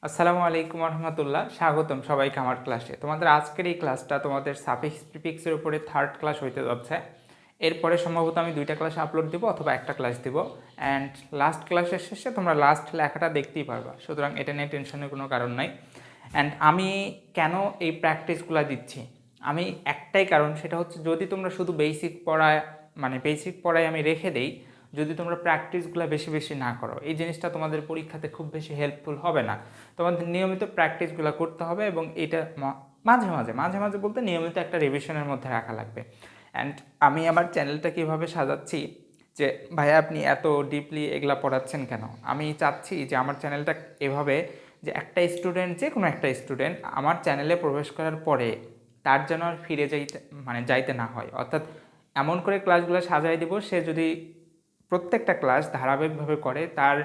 আসসালামু আলাইকুম রহমতুল্লাহ, স্বাগতম সবাইকে আমার ক্লাসে। তোমাদের আজকের এই ক্লাসটা তোমাদের সাফিক্স প্রিফিক্সের উপরে থার্ড ক্লাস হইতে যাচ্ছে। এরপরে সম্ভবত আমি 2টা ক্লাস আপলোড দিব অথবা একটা ক্লাস দিব, অ্যান্ড লাস্ট ক্লাসের শেষে তোমরা লাস্ট লেখাটা দেখতেই পারবা, সুতরাং এটা নিয়ে টেনশনের কোনো কারণ নাই। অ্যান্ড আমি কেন এই প্র্যাকটিসগুলো দিচ্ছি, আমি একটাই কারণ, সেটা হচ্ছে যদি তোমরা শুধু বেসিক পড়ায় আমি রেখে দেই, যদি তোমরা প্র্যাকটিসগুলো বেশি বেশি না করো, এই জিনিসটা তোমাদের পরীক্ষাতে খুব বেশি হেল্পফুল হবে না। তোমাদের নিয়মিত প্র্যাকটিসগুলো করতে হবে এবং এটা মাঝে মাঝে মাঝে মাঝে বলতে নিয়মিত একটা রিভিশনের মধ্যে রাখা লাগবে। অ্যান্ড আমি আমার চ্যানেলটা কীভাবে সাজাচ্ছি, যে ভাইয়া আপনি এত ডিপলি এগুলা পড়াচ্ছেন কেন, আমি চাচ্ছি যে আমার চ্যানেলটা এভাবে, যে একটা স্টুডেন্ট, যে কোনো একটা স্টুডেন্ট আমার চ্যানেলে প্রবেশ করার পরে তার যেন আর ফিরে যাইতে না হয়, অর্থাৎ এমন করে ক্লাসগুলো সাজাই দেব, সে যদি প্রত্যেকটা ক্লাস ধারাবাহিকভাবে করে, তার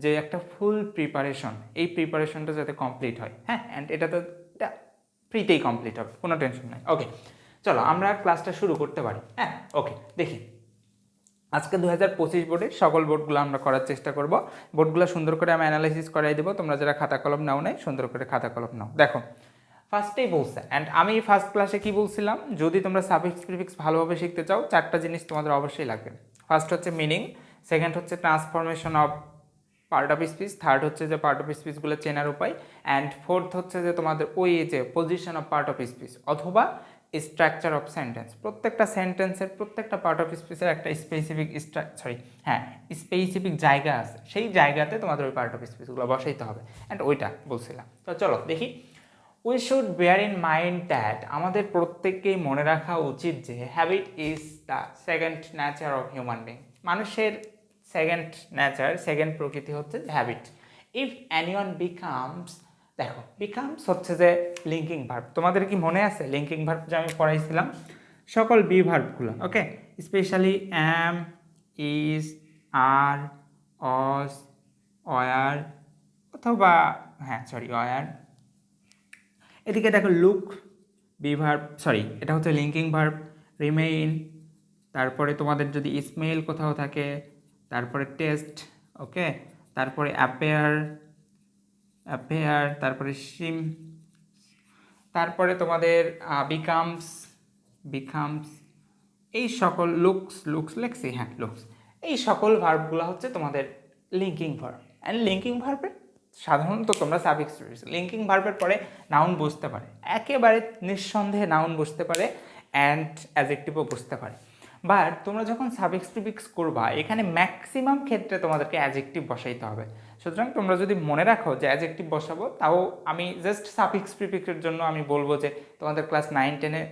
যে একটা ফুল প্রিপারেশন, এই প্রিপারেশনটা যাতে কমপ্লিট হয়। হ্যাঁ, অ্যান্ড এটা ফ্রিতেই কমপ্লিট হবে, কোনো টেনশন নাই। ওকে, চলো আমরা ক্লাসটা শুরু করতে পারি। হ্যাঁ, ওকে, দেখি আজকে 2025 বোর্ডের সকল বোর্ডগুলো আমরা করার চেষ্টা করব। বোর্ডগুলো সুন্দর করে আমি অ্যানালাইসিস করাই দেবো, তোমরা যারা খাতা কলম নাও নাই সুন্দর করে খাতা কলম নাও। দেখো, ফার্স্টেই বলছে, অ্যান্ড আমি ফার্স্ট ক্লাসে কি বলছিলাম, যদি তোমরা সাফিক্স প্রিফিক্স ভালোভাবে শিখতে চাও, 4টা জিনিস তোমাদের অবশ্যই লাগবে। ফার্স্ট হচ্ছে মিনিং, সেকেন্ড হচ্ছে transformation of part of speech, third হচ্ছে যে পার্ট অফ স্পিচগুলো চেনার উপায়, অ্যান্ড ফোর্থ হচ্ছে যে তোমাদের ওই যে position of part of speech অথবা স্ট্রাকচার অফ সেন্টেন্স। প্রত্যেকটা সেন্টেন্সের, প্রত্যেকটা পার্ট অফ স্পিচের একটা স্পেসিফিক জায়গা আছে, সেই জায়গাতে তোমাদের ওই পার্ট অফ স্পিচগুলো বসাইতে হবে, অ্যান্ড ওইটা বলছিলাম। তো চলো দেখি, we should bear in mind that, আমাদের প্রত্যেককেই মনে রাখা উচিত যে habit is the second nature of human being. মানুষের সেকেন্ড নেচার, সেকেন্ড প্রকৃতি হচ্ছে হ্যাবিট। ইফ অ্যানিওয়ান বিকামস, দেখো বিকামস হচ্ছে যে লিঙ্কিং ভার্ব, তোমাদের কি মনে আছে লিঙ্কিং ভার্ব যে আমি পড়াইছিলাম সকল বি ভার্বগুলো? Okay, specially am, is, are, was, were, অথবা অয়ার। এদিকে দেখো লুক, বি ভার্ব, এটা হচ্ছে লিঙ্কিং ভার্ব। রিমেইন, তারপরে তোমাদের যদি স্মেল কোথাও থাকে, তারপরে টেস্ট, ওকে, তারপরে অ্যাপেয়ার, তারপরে সিম, তারপরে তোমাদের বিকামস, এই সকল লুকস লেখছি, হ্যাঁ লুকস, এই সকল ভার্বগুলো হচ্ছে তোমাদের লিঙ্কিং ভার্ব। অ্যান্ড লিঙ্কিং ভার্বের সাধারণত তোমরা সাফিক্স, লিঙ্কিং ভার্বের পরে নাউন বসতে পারে, একেবারে নিঃসন্দেহে নাউন বসতে পারে, অ্যান্ড অ্যাডজেক্টিভও বসতে পারে। বাট তোমরা যখন সাফিক্স প্রিফিক্স করবা, এখানে ম্যাক্সিমাম ক্ষেত্রে তোমাদেরকে অ্যাডজেক্টিভ বসাইতে হবে। সুতরাং তোমরা যদি মনে রাখো যে অ্যাডজেক্টিভ বসাবো, তাও আমি জাস্ট সাফিক্স প্রিফিক্সের জন্য আমি বলবো যে তোমাদের ক্লাস 9-10-এ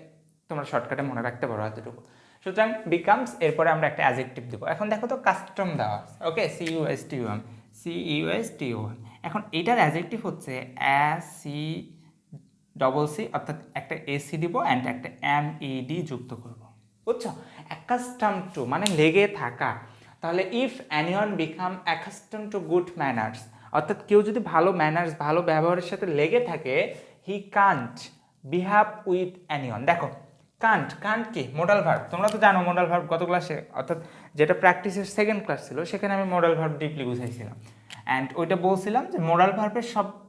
তোমরা শর্টকাটে মনে রাখতে পারো এতটুকু। সুতরাং বিকামস, এরপরে আমরা একটা অ্যাডজেক্টিভ দেবো। এখন দেখো তো কাস্টম দেওয়া, ওকে, CUSTUM, এখন এটার অ্যাডজেক্টিভ হচ্ছে SC, অর্থাৎ একটা এসি দিব অ্যান্ড একটা MED যুক্ত করব, বুঝছো? অ্যাকাস্টম টু মানে লেগে থাকা। তাহলে if anyone become accustom two good manners, অর্থাৎ কেউ যদি ভালো ম্যানার্স, ভালো ব্যবহারের সাথে লেগে থাকে, হি কান্ট বিহেভ উইথ অ্যানিওয়ান। দেখো কান্ট কি মোডাল ভার্ব, তোমরা তো জানো মোডাল ভার্ব গত ক্লাসে, অর্থাৎ যেটা প্র্যাকটিসের সেকেন্ড ক্লাস ছিল, সেখানে আমি মোডাল ভার্ব ডিপলি বুঝাইছিলাম। অ্যান্ড ওইটা বলছিলাম যে মোডাল ভার্বের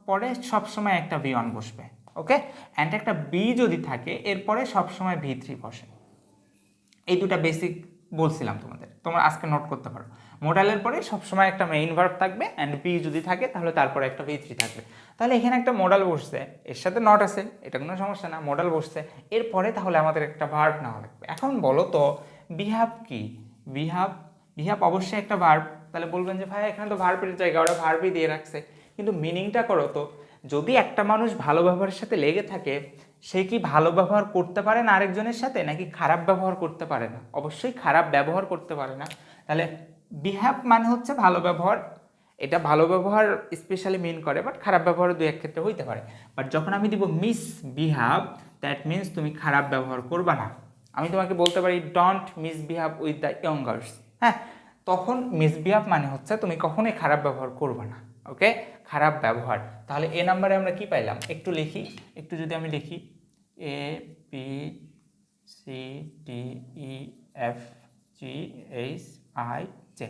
পরে সবসময় একটা V1 বসবে, ওকে, অ্যান্ড একটা বি যদি থাকে এরপরে সবসময় V3 বসে। এই দুটা বেসিক বলছিলাম তোমাদের, তোমরা আজকে নোট করতে পারো। মোডালের পরে সবসময় একটা মেইন ভার্ব থাকবে, অ্যান্ড বি যদি থাকে তাহলে তারপরে একটা V3 থাকবে। তাহলে এখানে একটা মোডাল বসছে, এর সাথে নট আছে, এটা কোনো সমস্যা না, মোডাল বসছে, এরপরে তাহলে আমাদের একটা ভার্ব নেওয়া লাগবে। এখন বলো তো বিহাভ কি? বিহাভ অবশ্যই একটা ভার্ব। তাহলে বলবেন যে ভাই এখানে তো ভার্বের জায়গা, ওরা ভার্বই দিয়ে রাখছে, কিন্তু মিনিংটা করো তো। যদি একটা মানুষ ভালো ব্যবহারের সাথে লেগে থাকে, সে কি ভালো ব্যবহার করতে পারে না আরেকজনের সাথে, নাকি খারাপ ব্যবহার করতে পারে না? অবশ্যই খারাপ ব্যবহার করতে পারে না। তাহলে বিহেভ মানে হচ্ছে ভালো ব্যবহার, এটা ভালো ব্যবহার স্পেশালি মিন করে, বাট খারাপ ব্যবহার দুই এক ক্ষেত্রে হইতে পারে। বাট যখন আমি দিব মিস বিহেভ, দ্যাট মিনস তুমি খারাপ ব্যবহার করবা না। আমি তোমাকে বলতে পারি don't misbehave with the youngers, হ্যাঁ, তখন মিসবিহেভ মানে হচ্ছে তুমি কখনোই খারাপ ব্যবহার করবে না, ওকে, খারাপ ব্যবহার। তাহলে এ নাম্বারে আমরা কি পাইলাম, একটু লিখি, একটু যদি আমি লিখি ABCDEFGHI,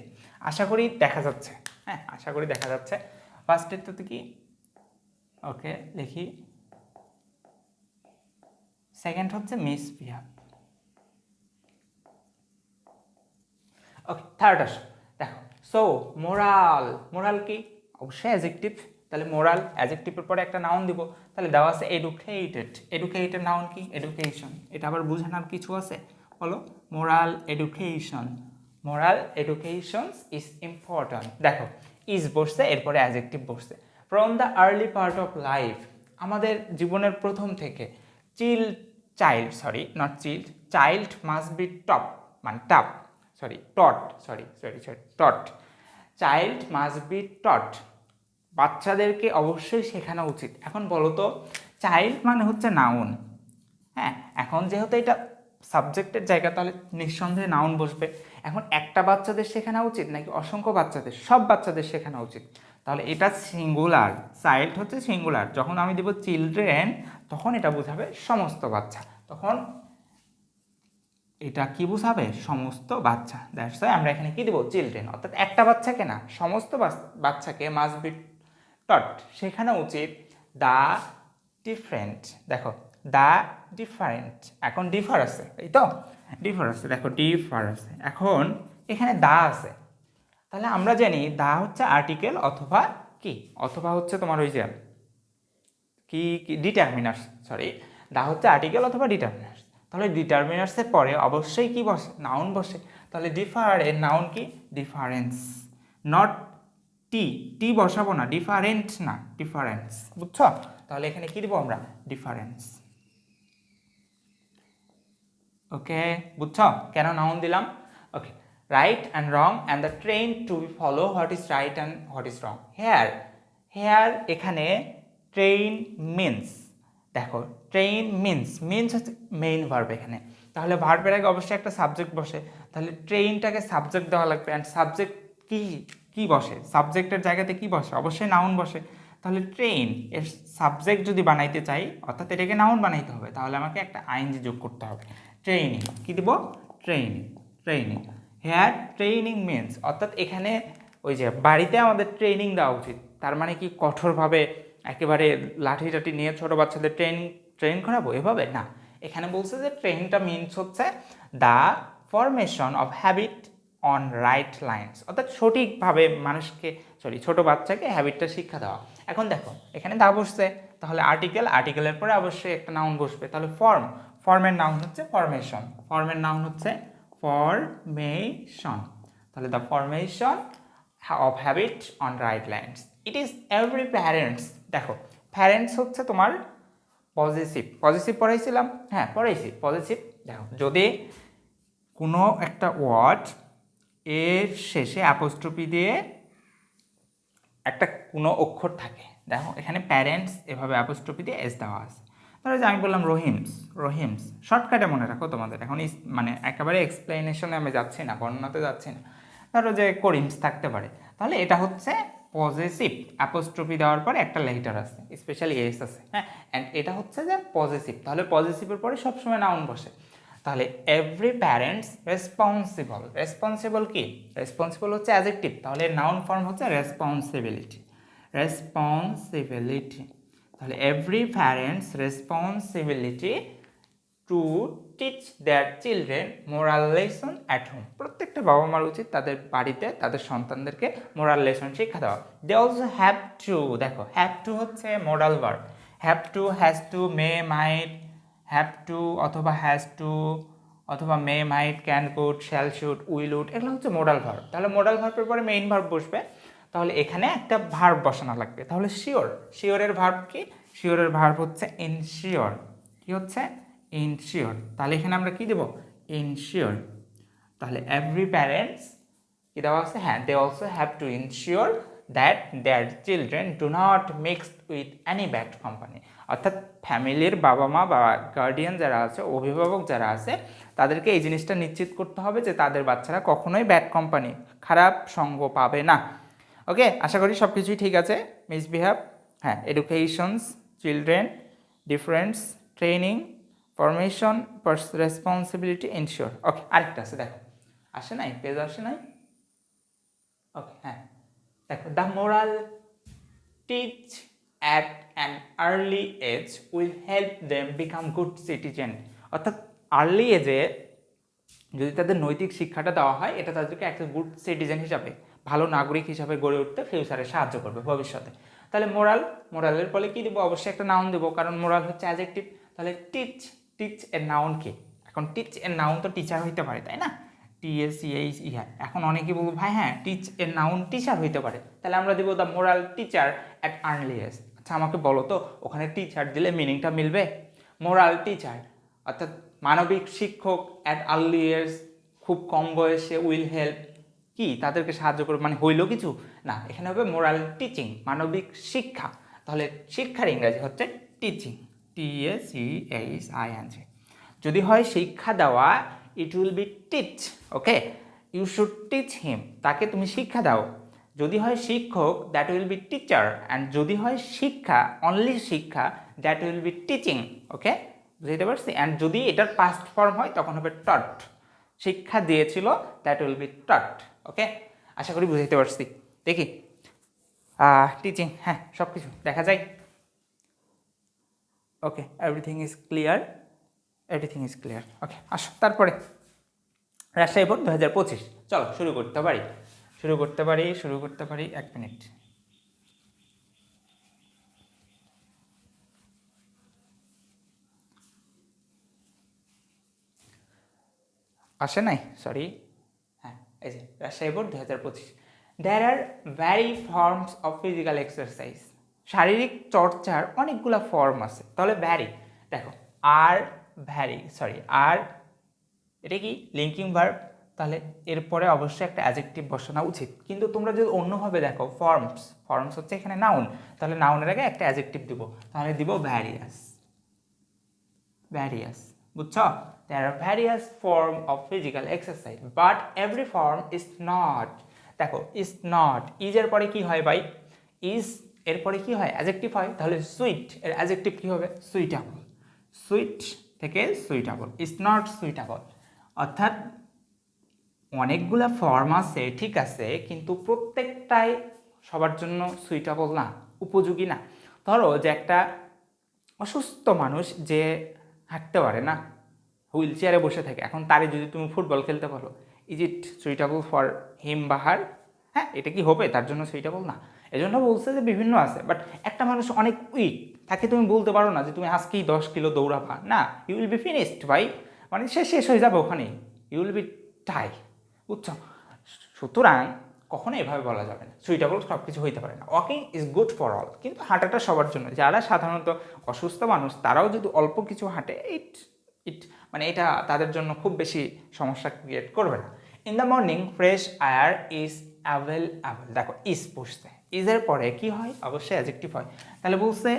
আশা করি দেখা যাচ্ছে, হ্যাঁ আশা করি দেখা যাচ্ছে। ফার্স্টের তো কি ওকে লিখি। সেকেন্ড হচ্ছে মিসবিহেভ। ওকে থার্ড আসো, দেখো সো মোরাল, মোরাল কি অবশ্যই অ্যাজেক্টিভ, তাহলে মোরাল অ্যাজেক্টিভের পরে একটা নাউন দিব, তাহলে দেওয়া আছে এডুকেটেড। এডুকেটেড নাউন কি এডুকেশন, এটা আবার বোঝানোর কিছু আছে বলো। Moral education, moral education is important. দেখো ইজ বসছে, এরপরে অ্যাজেক্টিভ বসছে। From the early part of life, আমাদের জীবনের প্রথম থেকে, চাইল্ড মাস্ট বি টপ, মানে টাপ, টট, চাইল্ড মাস্ট বি টট, বাচ্চাদেরকে অবশ্যই শেখানো উচিত। এখন বলো তো, চাইল্ড মানে হচ্ছে নাউন, হ্যাঁ, এখন যেহেতু এটা সাবজেক্টের জায়গা, তাহলে নিঃসন্দেহে নাউন বসবে। এখন একটা বাচ্চাদের শেখানো উচিত নাকি অসংখ্য বাচ্চাদের, সব বাচ্চাদের শেখানো উচিত, তাহলে এটা সিঙ্গুলার, চাইল্ড হচ্ছে সিঙ্গুলার। যখন আমি দেব চিলড্রেন, তখন এটা বোঝাবে সমস্ত বাচ্চা, তখন এটা কি বোঝাবে সমস্ত বাচ্চা। দ্যাটস ওয়াই আমরা এখানে কি দেব চিলড্রেন, অর্থাৎ একটা বাচ্চাকে না, সমস্ত বাচ্চাকে মাস্ট বি টট, শেখানো উচিত দ্য ডিফারেন্ট। দেখো দ্য ডিফারেন্ট, এখন ডিফার আছে, এই তো ডিফার আছে, দেখো ডিফার আছে, এখন এখানে দা আছে, তাহলে আমরা জানি দা হচ্ছে আর্টিকেল অথবা কি, অথবা হচ্ছে তোমার ওই যে কি ডিটারমিনার্স, দা হচ্ছে আর্টিকেল অথবা ডিটারমিনার্স, তাহলে ডিটারমিনার্সের পরে অবশ্যই কি বসে নাউন বসে, তাহলে ডিফার এর নাউন কি ডিফারেন্স, নট টি বসাবো না, ডিফারেন্ট না ডিফারেন্স, বুঝছো, তাহলে এখানে কি দিব আমরা ডিফারেন্স। ওকে বুঝছো কেন নাউন দিলাম। Okay right and wrong and the train to be follow what is right and what is wrong. Here এখানে ট্রেন মিন্স, দেখো ট্রেন মিন্স হচ্ছে মেইন ভার্ব এখানে, তাহলে ভার্বের আগে অবশ্যই একটা সাবজেক্ট বসে, তাহলে ট্রেনটাকে সাবজেক্ট দেওয়া লাগবে, অ্যান্ড সাবজেক্ট কি কি বসে, সাবজেক্টের জায়গাতে কি বসে অবশ্যই নাউন বসে, তাহলে ট্রেন এর সাবজেক্ট যদি বানাইতে চাই, অর্থাৎ এটাকে নাউন বানাইতে হবে, তাহলে আমাকে একটা আইএনজি যোগ করতে হবে, ট্রেনিং, কি দিব ট্রেনিং। হেয়ার ট্রেনিং মিন্স, অর্থাৎ এখানে ওই যে বাড়িতে আমাদের ট্রেনিং দেওয়া উচিত, তার মানে কি কঠোরভাবে একেবারে লাঠি টাঠি নিয়ে ছোটো বাচ্চাদের ট্রেন করাবো এভাবে না, এখানে বলছে যে ট্রেনটা মিন্স হচ্ছে the formation of habit on right lines, অর্থাৎ সঠিকভাবে মানুষকে ছোট বাচ্চাকে হ্যাবিটটা শিক্ষা দেওয়া। এখন দেখো এখানে দা বসছে, তাহলে আর্টিকেলের পরে অবশ্যই একটা নাউন বসবে, তাহলে ফর্মের নাউন হচ্ছে ফরমেশন, তাহলে the formation of habit on right lines, it is every parents. দেখো প্যারেন্টস হচ্ছে তোমার পজিটিভ পড়াইছিলাম, হ্যাঁ পড়াইছি পজিটিভ। দেখো যদি কোনো একটা ওয়ার্ড এর শেষে অ্যাপোস্ট্রফি দিয়ে একটা কোনো অক্ষর থাকে, দেখো এখানে প্যারেন্টস এভাবে অ্যাপোস্ট্রফি দিয়ে এস দেওয়া আছে, ধরো যে আমি বললাম রহিমস, শর্টকাটে মনে রাখো তোমাদের, এখন মানে একেবারে এক্সপ্লেনেশনে আমি যাচ্ছি না, বর্ণনাতে যাচ্ছি না, ধরো যে করিমস থাকতে পারে, তাহলে এটা হচ্ছে পজিটিভ, অ্যাপোস্ট্রফি দেওয়ার পরে একটা লেটার আছে, স্পেশালি এস আছে, হ্যাঁ, অ্যান্ড এটা হচ্ছে যে পজিটিভ, তাহলে পজিটিভের পরে সবসময় নাউন বসে, তাহলে এভরি প্যারেন্টস রেসপন্সিবল কি রেসপন্সিবল হচ্ছে অ্যাডজেক্টিভ, তাহলে নাউন ফর্ম হচ্ছে রেসপন্সিবিলিটি, তাহলে every parents responsibility to teach their children moral lesson at home, প্রত্যেকটা বাবা মার উচিত তাদের বাড়িতে তাদের সন্তানদেরকে মোরাল লেসন শিক্ষা দেওয়া। দে অলসো হ্যাভ টু, দেখো হ্যাভ টু হচ্ছে moral verb, have to, has to, may, might, have to অথবা হ্যাজ টু অথবা may, might, can, could, shall, should, will, would, এগুলো হচ্ছে মোডাল ভার্ব, তাহলে মোডাল ভার্বের পরে মেইন ভার্ব বসবে, তাহলে এখানে একটা ভার্ব বসানো লাগবে, তাহলে শিওরের ভার্ব কি, শিওরের ভার্ব হচ্ছে ইনশিওর, কি হচ্ছে ইনশিওর, তাহলে এখানে আমরা কি দেব ইনশিওর, তাহলে এভরি প্যারেন্টস কি দেওয়া আছে, হ্যাঁ they also have to ensure that their children do not mixed with any bad company, অর্থাৎ ফ্যামিলির বাবা মা বা গার্ডিয়ান যারা আছে, অভিভাবক যারা আছে, তাদেরকে এই জিনিসটা নিশ্চিত করতে হবে যে তাদের বাচ্চারা কখনোই ব্যাড কোম্পানি, খারাপ সঙ্গ পাবে না। ওকে, আশা করি সব কিছুই ঠিক আছে। মিসবিহেভ, হ্যাঁ, educations, children, difference, training, formation, responsibility, ensure. Okay, আরেকটা আছে দেখো, আসে নাই, পেজ আসে নাই। ওকে, হ্যাঁ দেখো, the moral teach at an early age will help them become good citizen। অর্থাৎ আর্লি এজে যদি তাদের নৈতিক শিক্ষাটা দেওয়া হয়, এটা তাদেরকে একটা গুড সিটিজেন হিসাবে, ভালো নাগরিক হিসাবে গড়ে উঠতে ফিউচারে সাহায্য করবে ভবিষ্যতে। তাহলে মোরালের ফলে কি দেবো? অবশ্যই একটা নাউন দেবো, কারণ মোরাল হচ্ছে অ্যাডজেক্টিভ। তাহলে টিচ এর নাউন কি? এখন টিচ এর নাউন তো টিচার হইতে পারে, তাই না? TACHER। এখন অনেকেই বলবো ভাই হ্যাঁ টিচ এর নাউন টিচার হইতে পারে, তাহলে আমরা দেবো the moral teacher at early age. আচ্ছা আমাকে বলো তো ওখানে টিচার দিলে মিনিংটা মিলবে? মোরাল টিচার অর্থাৎ মানবিক শিক্ষক অ্যাট আর্লি এজ, খুব কম বয়সে, উইল হেল্প কি তাদেরকে সাহায্য করবে, মানে হইলো কিছু না, এখানে হবে মোরাল টিচিং, মানবিক শিক্ষা। তাহলে শিক্ষার ইংরেজি হচ্ছে টিচিং, TACHING। যদি হয় শিক্ষা দেওয়া, it will be teach. Okay, you should teach him, তাকে তুমি শিক্ষা দাও। যদি হয় শিক্ষক, that will be teacher. And যদি হয় শিক্ষা, অনলি শিক্ষা, that will be teaching. Okay, বুঝতে পারছি? অ্যান্ড যদি এটার পাস্ট ফর্ম হয় তখন হবে টট, শিক্ষা দিয়েছিল, দ্যাট উইল বি টট। ওকে, আশা করি বুঝতে পারছি। দেখি টিচিং, হ্যাঁ সব কিছু দেখা যায়। ওকে, এভরিথিং ইজ ক্লিয়ার, ওকে আসো তারপরে রাজশাহী বোর্ড 2025। চলো শুরু করতে পারি 1 মিনিট। আসে নাই, সরি। হ্যাঁ, এই যে Rajshahi board 2025। There are vary forms of physical exercise. শারীরিক চর্চার অনেকগুলো ফর্ম আছে। তাহলে ভ্যারি, দেখো আর এটা কি লিঙ্কিং ভার্ব, তাহলে এরপরে অবশ্যই একটা অ্যাডজেক্টিভ বসানো উচিত। কিন্তু তোমরা যদি অন্যভাবে দেখো, ফর্মস হচ্ছে এখানে নাউন, তাহলে নাউনের আগে একটা অ্যাডজেক্টিভ দিব, তাহলে দিব ভ্যারিয়াস। বুঝছো? There are various forms of physical exercise, but every form is not। দেখো is not, is এর পরে কি হয় ভাই? is এর পরে কি হয়? অ্যাডজেক্টিভ হয়। তাহলে সুইট এর অ্যাডজেক্টিভ কি হবে? সুইটেবল। সুইট থেকে সুইটেবল, is not suitable। অর্থাৎ অনেকগুলা ফর্ম আছে, ঠিক আছে, কিন্তু প্রত্যেকটাই সবার জন্য সুইটেবল না, উপযোগী না। ধরো যে একটা অসুস্থ মানুষ যে হাঁটতে পারে না, হুইল চেয়ারে বসে থাকে, এখন তারে যদি তুমি ফুটবল খেলতে পারো, is it suitable for him বা হার? হ্যাঁ, এটা কি হবে তার জন্য সুইটেবল না। এজন্য বলছে যে বিভিন্ন আছে, বাট একটা মানুষ অনেক উইক, তাকে তুমি বলতে পারো না যে তুমি আজকেই 10 কিলো দৌড়াবা, না, ইউ উইল বি ফিনিশড ভাই, মানে সে শেষ হয়ে যাবে ওখানেই, ইউ উইল বি টাই। বুঝছো? সুতরাং কখনো এভাবে বলা যাবে না, সুইটেবল সব কিছু হইতে পারে না। Walking is good for all, কিন্তু হাঁটাটা সবার জন্য। যারা সাধারণত অসুস্থ মানুষ তারাও যদি অল্প কিছু হাঁটে, মানে এটা তাদের জন্য খুব বেশি সমস্যা ক্রিয়েট করবে না। In the morning fresh air is available. দেখো ইজ বসছে, ইজের পরে কি হয়? অবশ্যই অ্যাডজেক্টিভ হয়। তাহলে বলছে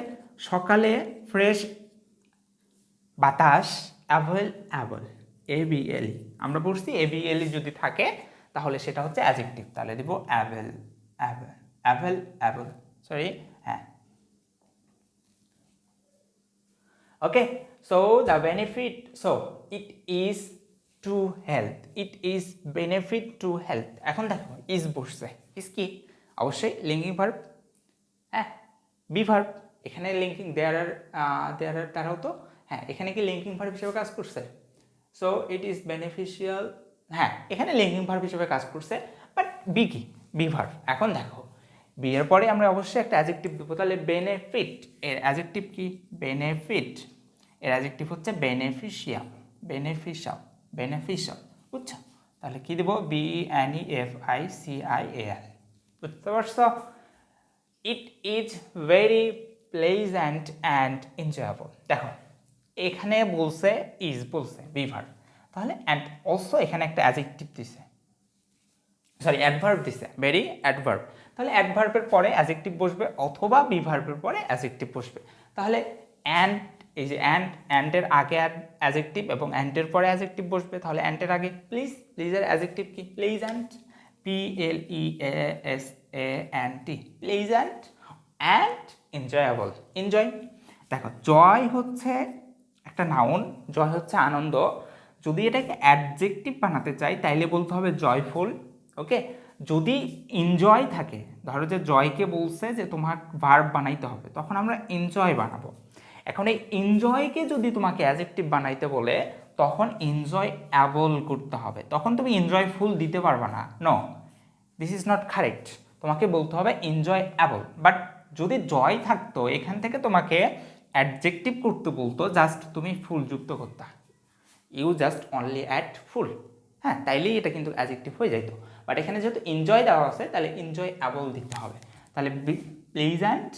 সকালে ফ্রেশ বাতাস অ্যাভেলেবল, ABLE, আমরা বলছি ABLE যদি থাকে তাহলে সেটা হচ্ছে অ্যাডজেক্টিভ, তাহলে দিব অ্যাভেলেবল, সরি, হ্যাঁ। Okay, so the benefit, so it is to health, benefit to health. এখন দেখো ইজ বসছে, ইজ কি? অবশ্যই লিঙ্কিং ভার্ব, হ্যাঁ, বি ভার্ব। এখানে লিঙ্কিং দেয়ার আর তারাও তো, হ্যাঁ, এখানে কি লিঙ্কিং ভার্ব হিসেবে কাজ করছে? সো ইট ইজ বেনিফিশিয়াল, হ্যাঁ, এখানে লিঙ্কিং ভার্ব হিসেবে কাজ করছে, বাট বি কি? Be verb. এখন দেখো বি এর পরে আমরা অবশ্যই একটা অ্যাডজেক্টিভ দেবো, তাহলে বেনিফিট এর অ্যাডজেক্টিভ কি? বেনিফিট এর অ্যাডজেক্টিভ হচ্ছে বেনিফিশিয়াল, বুঝছো? তাহলে কি দেবো? BENEFICIAL। বুঝতে পারছো? It is very pleasant and enjoyable. দেখো এখানে বলছে ইজ, বলছে বি ভার্ব, তাহলে অ্যান্ড অলসো এখানে একটা অ্যাডজেক্টিভ দিছে, সরি অ্যাডভার্ব দিছে, ভেরি অ্যাডভার্ব। তাহলে অ্যাডভার্বের পরে অ্যাডজেক্টিভ বসবে অথবা বি ভার্বের পরে অ্যাডজেক্টিভ বসবে। তাহলে অ্যান্ড, এই যে অ্যান্ডের আগে অ্যাডজেক্টিভ এবং অ্যান্ডের পরে অ্যাডজেক্টিভ বসবে। তাহলে অ্যান্ডের আগে প্লিজের অ্যাডজেক্টিভ কি? Pleasant, PLEASANT, pleasant and enjoyable, enjoy. দেখো জয় হচ্ছে একটা নাউন, জয় হচ্ছে আনন্দ। যদি এটাকে অ্যাডজেক্টিভ বানাতে চাই তাইলে বলতে হবে জয়ফুল। ওকে, যদি এনজয় থাকে ধরো যে জয়কে বলছে যে তোমার ভার্ব বানাইতে হবে, তখন আমরা এনজয় বানাবো। এখন এই এনজয়কে যদি তোমাকে অ্যাডজেক্টিভ বানাইতে বলে তখন এনজয় অ্যাবল করতে হবে, তখন তুমি এনজয় ফুল দিতে পারবা না। No, this is not correct, তোমাকে বলতে হবে এনজয় অ্যাবল। বাট যদি জয় থাকতো এখান থেকে তোমাকে অ্যাডজেক্টিভ করতে বলতো, জাস্ট তুমি ফুল যুক্ত করতে, ইউ জাস্ট অনলি অ্যাড ফুল, হ্যাঁ, তাইলেই এটা কিন্তু অ্যাডজেক্টিভ হয়ে যাইতো। বাট এখানে যেহেতু এনজয় দেওয়া আছে তাহলে এনজয় অ্যাবল দিতে হবে। তাহলে প্লেজেন্ট,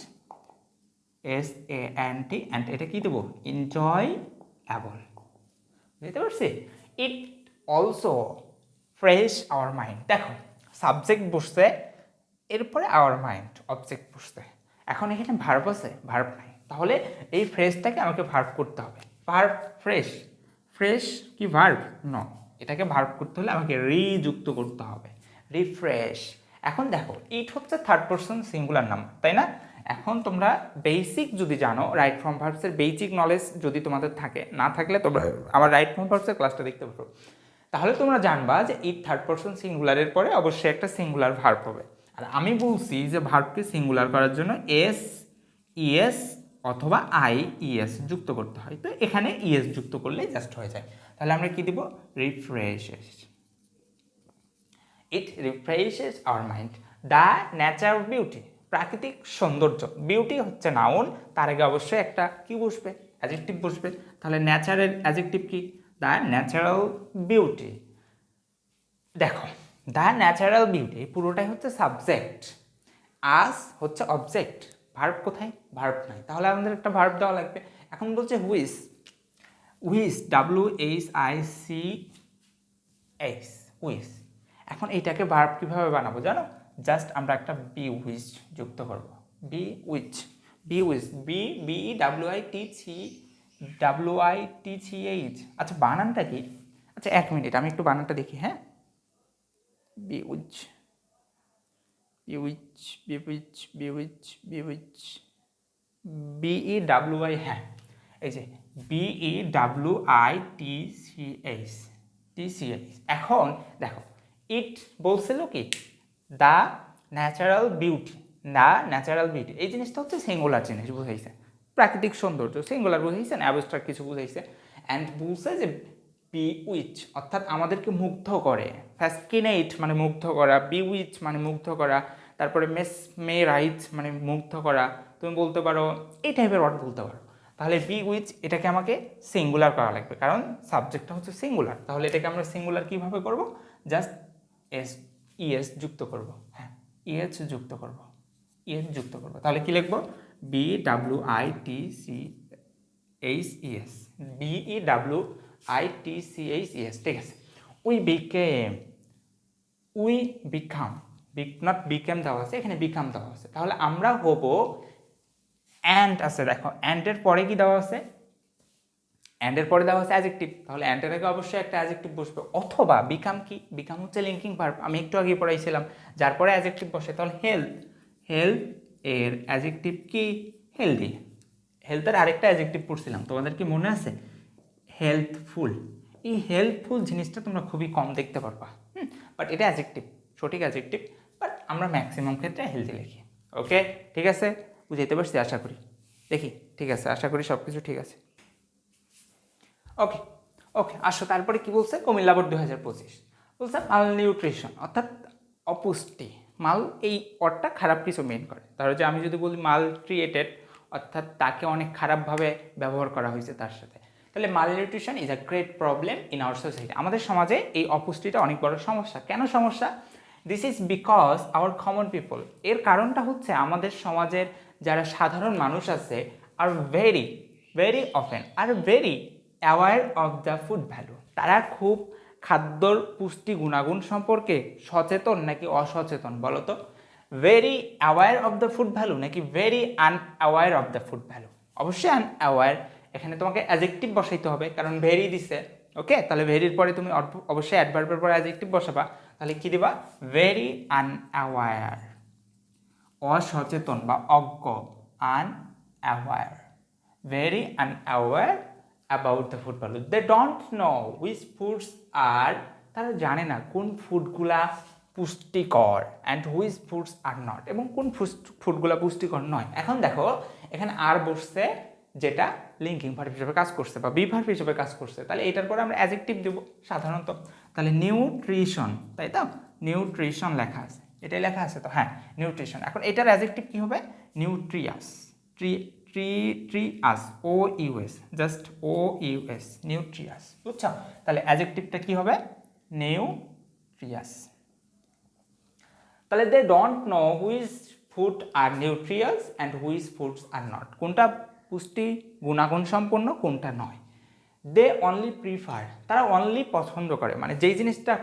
SANT, অ্যান্ড এটা কি দেবো, এনজয় অ্যাবল। বুঝতে পারছি? It also fresh our mind. দেখো সাবজেক্ট বসছে, এরপরে আওয়ার মাইন্ড অবজেক্ট বসছে, এখন এখানে ভার্ব আছে, ভার্ব নাই, তাহলে এই ফ্রেশটাকে আমাকে ভার্ব করতে হবে। ভার্ব ফ্রেশ, ফ্রেশ কি ভার্ব? ন, এটাকে ভার্ব করতে হলে আমাকে যুক্ত করতে হবে, রিফ্রেশ। এখন দেখো ইট হচ্ছে থার্ড পারসন সিঙ্গুলার নাম, তাই না? এখন তোমরা বেসিক যদি জানো, রাইট ফ্রম ভার্বসের বেসিক নলেজ যদি তোমাদের থাকে, না থাকলে তোমরা আমার রাইট ফ্রম ভার্বসের ক্লাসটা দেখতে পারো, তাহলে তোমরা জানবা যে ইট থার্ড পারসন সিঙ্গুলারের পরে অবশ্যই একটা সিঙ্গুলার ভার্ব হবে। আর আমি বলছি যে ভার্বকে সিঙ্গুলার করার জন্য SES অথবা IES যুক্ত করতে হয়, তো এখানে ES যুক্ত করলেই জাস্ট হয়ে যায়। তাহলে আমরা কি দিব, রিফ্রেশেস। ইট রিফ্রেশেস our mind. The Nature beauty, প্রাকৃতিক সৌন্দর্য, বিউটি হচ্ছে নাউন, তার আগে অবশ্যই একটা কি বসবে, অ্যাডজেক্টিভ বসবে। তাহলে ন্যাচারের অ্যাডজেক্টিভ কি, দ্য ন্যাচারাল বিউটি। দেখো দ্য ন্যাচারাল বিউটি পুরোটাই হচ্ছে সাবজেক্ট, আস হচ্ছে অবজেক্ট, ভার্ব কোথায়, ভার্ব নাই, তাহলে আমাদের একটা ভার্ব দেওয়া লাগবে। এখন বলছে হুইস, হুইস WHICH, হুইস। এখন এইটাকে ভার্ব কীভাবে বানাবো জানো, জাস্ট আমরা একটা বি উইচ যুক্ত করব, bewitch, bewitch, BWITCH। আচ্ছা বানানটা কি, আচ্ছা এক মিনিট আমি একটু বানানটা দেখি, হ্যাঁ। বিউইচ, বিউইচ, বিউইচ, বিউইচ, বিউইচ, BEWI, হ্যাঁ এই যে BEWITCH। এখন দেখো ইট বলছিল কি, the natural beauty, the natural beauty, এই জিনিসটা হচ্ছে সিঙ্গুলার জিনিস বুঝাইছে, প্রাকৃতিক সৌন্দর্য সিঙ্গুলার বুঝাইছে না, অ্যাবস্ট্রাক্ট কিছু বুঝাইছে। অ্যান্ড বলছে যে বিউইচ অর্থাৎ আমাদেরকে মুগ্ধ করে, ফ্যাসকিনেট মানে মুগ্ধ করা, বিউইচ মানে মুগ্ধ করা, তারপরে মেসমেরাইজ মানে মুগ্ধ করা, তুমি বলতে পারো এই টাইপের ওয়ার্ড বলতে পারো। তাহলে বিউইচ এটাকে আমাকে সিঙ্গুলার করা লাগবে, কারণ সাবজেক্টটা হচ্ছে সিঙ্গুলার। তাহলে এটাকে আমরা সিঙ্গুলার কীভাবে করব, জাস্ট ES যুক্ত করব, হ্যাঁ EH যুক্ত করব, EH যুক্ত করব। তাহলে কি লিখবো, BWITCHES, BEWITCHES, ঠিক আছে। উই বিকাম, নট বিকেম দেওয়া আছে, এখানে বিকাম দেওয়া আছে, তাহলে আমরা হব অ্যান্ড আছে, দেখো অ্যান্ডের পরে কি দেওয়া আছে, অ্যান্ডের পরে দেওয়া আছে অ্যাডজেক্টিভ, তাহলে অ্যান্ডের আগে অবশ্যই একটা অ্যাডজেক্টিভ বসবে, অথবা বিকাম কি, বিকাম হচ্ছে লিঙ্কিং ভার্ব, আমি একটু আগে পড়াইছিলাম, যার পরে অ্যাডজেক্টিভ বসে। তাহলে হেলথ এর অ্যাডজেক্টিভ কি, হেলদি, হেলথের আরেকটা অ্যাডজেক্টিভ পড়ছিলাম, তোমাদের কি মনে আছে, হেলথফুল। এই হেলথফুল জিনিসটা তোমরা খুবই কম দেখতে পারবা, বাট এটা অ্যাডজেক্টিভ, সঠিক অ্যাডজেক্টিভ, বাট আমরা ম্যাক্সিমাম ক্ষেত্রে হেলদি লিখি। ওকে ঠিক আছে, বুঝাইতে পারছি আশা করি, দেখি ঠিক আছে, আশা করি সব কিছু ঠিক আছে। ওকে ওকে আসো, তারপরে কি বলছে, কুমিল্লা বোর্ড 2025 বলছে মাল নিউট্রিশন অর্থাৎ অপুষ্টি। মাল এই অর্ডটা খারাপ কিছু মেন করে, ধরো যে আমি যদি বলি মাল ট্রিয়েটেড অর্থাৎ তাকে অনেক খারাপভাবে ব্যবহার করা হয়েছে তার সাথে, তাহলে মাল nutrition is a great problem in our society. আমাদের সমাজে এই অপুষ্টিটা অনেক বড় সমস্যা। কেন সমস্যা, this is because our common people, এর কারণটা হচ্ছে আমাদের সমাজের যারা সাধারণ মানুষ আছে are very often are very aware of the food value, তারা খুব খাদ্যর পুষ্টি গুণাগুণ সম্পর্কে সচেতন নাকি অসচেতন বলো তো, very aware of the food value নাকি very unaware of the food value, অবশ্যই আনঅ্যাওয়ার। এখানে তোমাকে অ্যাডজেক্টিভ বসাইতে হবে কারণ ভেরি দিছে, ওকে, তাহলে ভেরির পরে তুমি অবশ্যই অ্যাডভার্বের পরে অ্যাডজেক্টিভ বসাবা, তাহলে কি দিবা, ভেরি আনঅ্যাওয়ার, অসচেতন বা অজ্ঞ, unaware, very unaware about the food value, they don't know which foods are, তারা জানে না কোন ফুডগুলা পুষ্টিকর and which foods are not, এবং কোন ফুডগুলো পুষ্টিকর নয়। এখন দেখো এখানে আর বসছে যেটা লিঙ্কিং ভার্ব হিসেবে কাজ করছে বা বি ভার্ব হিসেবে কাজ করছে, তাহলে এটার পরে আমরা অ্যাডজেক্টিভ দেবো সাধারণত। তাহলে নিউট্রিশন, তাই তো, নিউট্রিশন লেখা আছে, এটাই লেখা আছে তো, হ্যাঁ নিউট্রিশন। এখন এটার অ্যাডজেক্টিভ কি হবে? নিউট্রিয়াস, ট্রিয়াস, O u s, just O u s, nutritious, বুঝছো? তাহলে অ্যাডজেক্টিভটা কি হবে? নিউট্রিয়াস। তাহলে they don't know which food are nutritious and which foods are not, কোনটা পুষ্টি গুণাগুণ সম্পন্ন কোনটা নয়। দে অনলি প্রিফার, তারা অনলি পছন্দ করে, মানে যেই জিনিসটা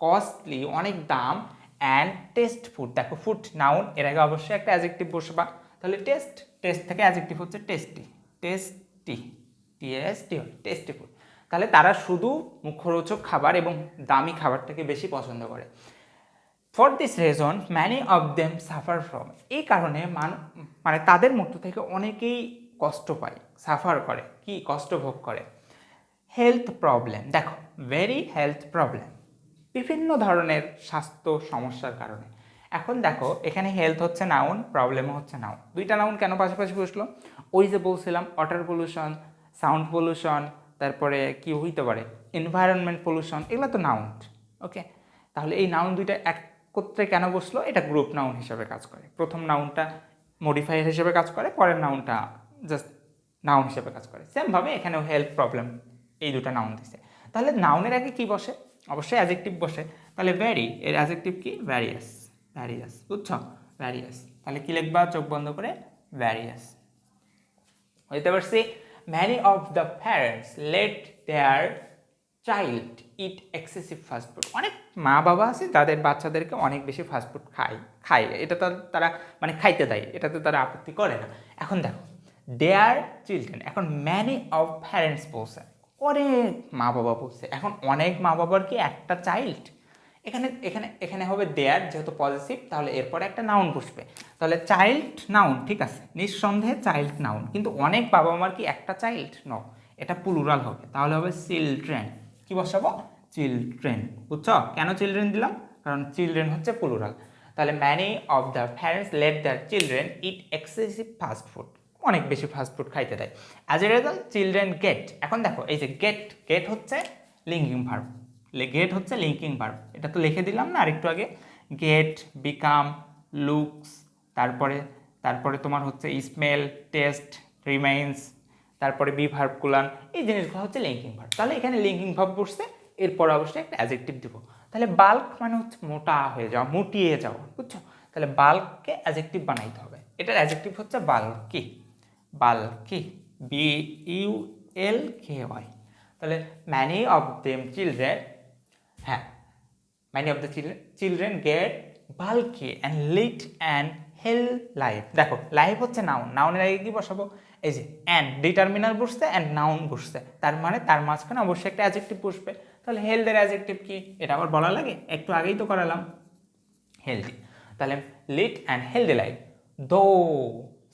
কস্টলি, অনেক দাম, অ্যান্ড টেস্ট ফুড। দেখো ফুড নাউন, এর আগে অবশ্যই একটা অ্যাডজেক্টিভ বসবা, তাহলে টেস্ট, টেস্ট থেকে অ্যাডজেক্টিভ হচ্ছে tasty, tasty, TST, tasty food. তাহলে তারা শুধু মুখরোচক খাবার এবং দামি খাবারটাকে বেশি পছন্দ করে। For this reason many of them suffer from, এই কারণে মানে তাদের মধ্য থেকে অনেকেই কষ্ট পায়, সাফার করে, কি কষ্ট ভোগ করে। হেলথ প্রবলেম, দেখো ভেরি হেলথ প্রবলেম, বিভিন্ন ধরনের স্বাস্থ্য সমস্যার কারণে। এখন দেখো এখানে হেলথ হচ্ছে নাউন, প্রবলেমও হচ্ছে নাউন, দুইটা নাউন কেন পাশাপাশি বসলো? ওই যে বলছিলাম ওয়াটার পলিউশন, সাউন্ড পলিউশন, তারপরে কি হইতে পারে এনভায়রনমেন্ট পলিউশন, এগুলো তো নাউন। ওকে, তাহলে এই নাউন দুইটা একত্রে কেন বসলো? এটা গ্রুপ নাউন হিসেবে কাজ করে। প্রথম নাউনটা মডিফায়ার হিসেবে কাজ করে, পরের নাউনটা জাস্ট নাউন হিসেবে কাজ করে। সেমভাবে এখানেও হেলথ প্রবলেম, এই দুটো নাউন দিছে। তাহলে নাউনের আগে কি বসে? অবশ্যই অ্যাডজেক্টিভ বসে। তাহলে ভ্যারি, এর অ্যাডজেক্টিভ কি? ভ্যারিয়াস, ভ্যারিয়াস, বুঝছো? ভ্যারিয়াস। তাহলে কি লিখবা? চোখ বন্ধ করে ভ্যারিয়াস। বুঝতে পারছি? Many of the parents let their child eat excessive fast food, অনেক মা বাবা আছে তাদের বাচ্চাদেরকে অনেক বেশি ফাস্টফুড খায়, এটা তারা মানে খাইতে দেয়, এটাতে তারা আপত্তি করে না। এখন দেখো দেয়ার চিলড্রেন, এখন ম্যানি অফ প্যারেন্টস বলছে, অনেক মা বাবা বলছে। এখন অনেক মা বাবার কি একটা চাইল্ড? এখানে এখানে এখানে হবে দেয়ার, যেহেতু পজিটিভ, তাহলে এরপরে একটা নাউন বসবে। তাহলে চাইল্ড নাউন, ঠিক আছে, নিঃসন্দেহে চাইল্ড নাউন, কিন্তু অনেক বাবা মার কি একটা চাইল্ড? নো, এটা প্লুরাল হবে, তাহলে হবে চিলড্রেন। কি বসাবো? চিলড্রেন, বুঝছো? কেন চিলড্রেন দিলাম? কারণ চিলড্রেন হচ্ছে প্লুরাল। তাহলে many of the parents let their children eat excessive fast food, অনেক বেশি ফাস্ট ফুড খাইতে দেয়। As a result children get, এখন দেখো এই যে গেট, গেট হচ্ছে লিঙ্কিং ভার্ব, গেট হচ্ছে লিঙ্কিং ভার্ব, এটা তো লিখে দিলাম না আরেকটু আগে। গেট, বিকাম, লুকস, তারপরে তারপরে তোমার হচ্ছে স্মেল, টেস্ট, রিমাইন্স, তারপরে বি ভার্বগুলান, এই জিনিসগুলো হচ্ছে লিঙ্কিং ভার্ব। তাহলে এখানে লিঙ্কিং ভার্ব বসছে, এরপর অবশ্যই একটা অ্যাডজেক্টিভ দিব। তাহলে বাল্ক মানে হচ্ছে মোটা হয়ে যাওয়া, মুটিয়ে যাওয়া, বুঝছো? তাহলে বাল্ককে অ্যাডজেক্টিভ বানাইতে হবে, এটার অ্যাডজেক্টিভ হচ্ছে বাল্কি, বাল্কি, BULKY। তাহলে ম্যানি অফ দেম চিলড্রেন, হ্যাঁ many of the children get bulky and lead and hell life. দেখো লাইফ হচ্ছে নাউন, নাউনের আগে কি বসাবো? এই যে অ্যান্ড, ডিটারমিনার বসছে অ্যান্ড নাউন বসছে, তার মানে তার মাঝখানে অবশ্যই একটা অ্যাডজেক্টিভ বসবে। তাহলে হেলথের অ্যাডজেক্টিভ কি? এটা আবার বলা লাগে? একটু আগেই তো করালাম, হেলদি। তাহলে লিড অ্যান্ড হেলদি লাইফ দো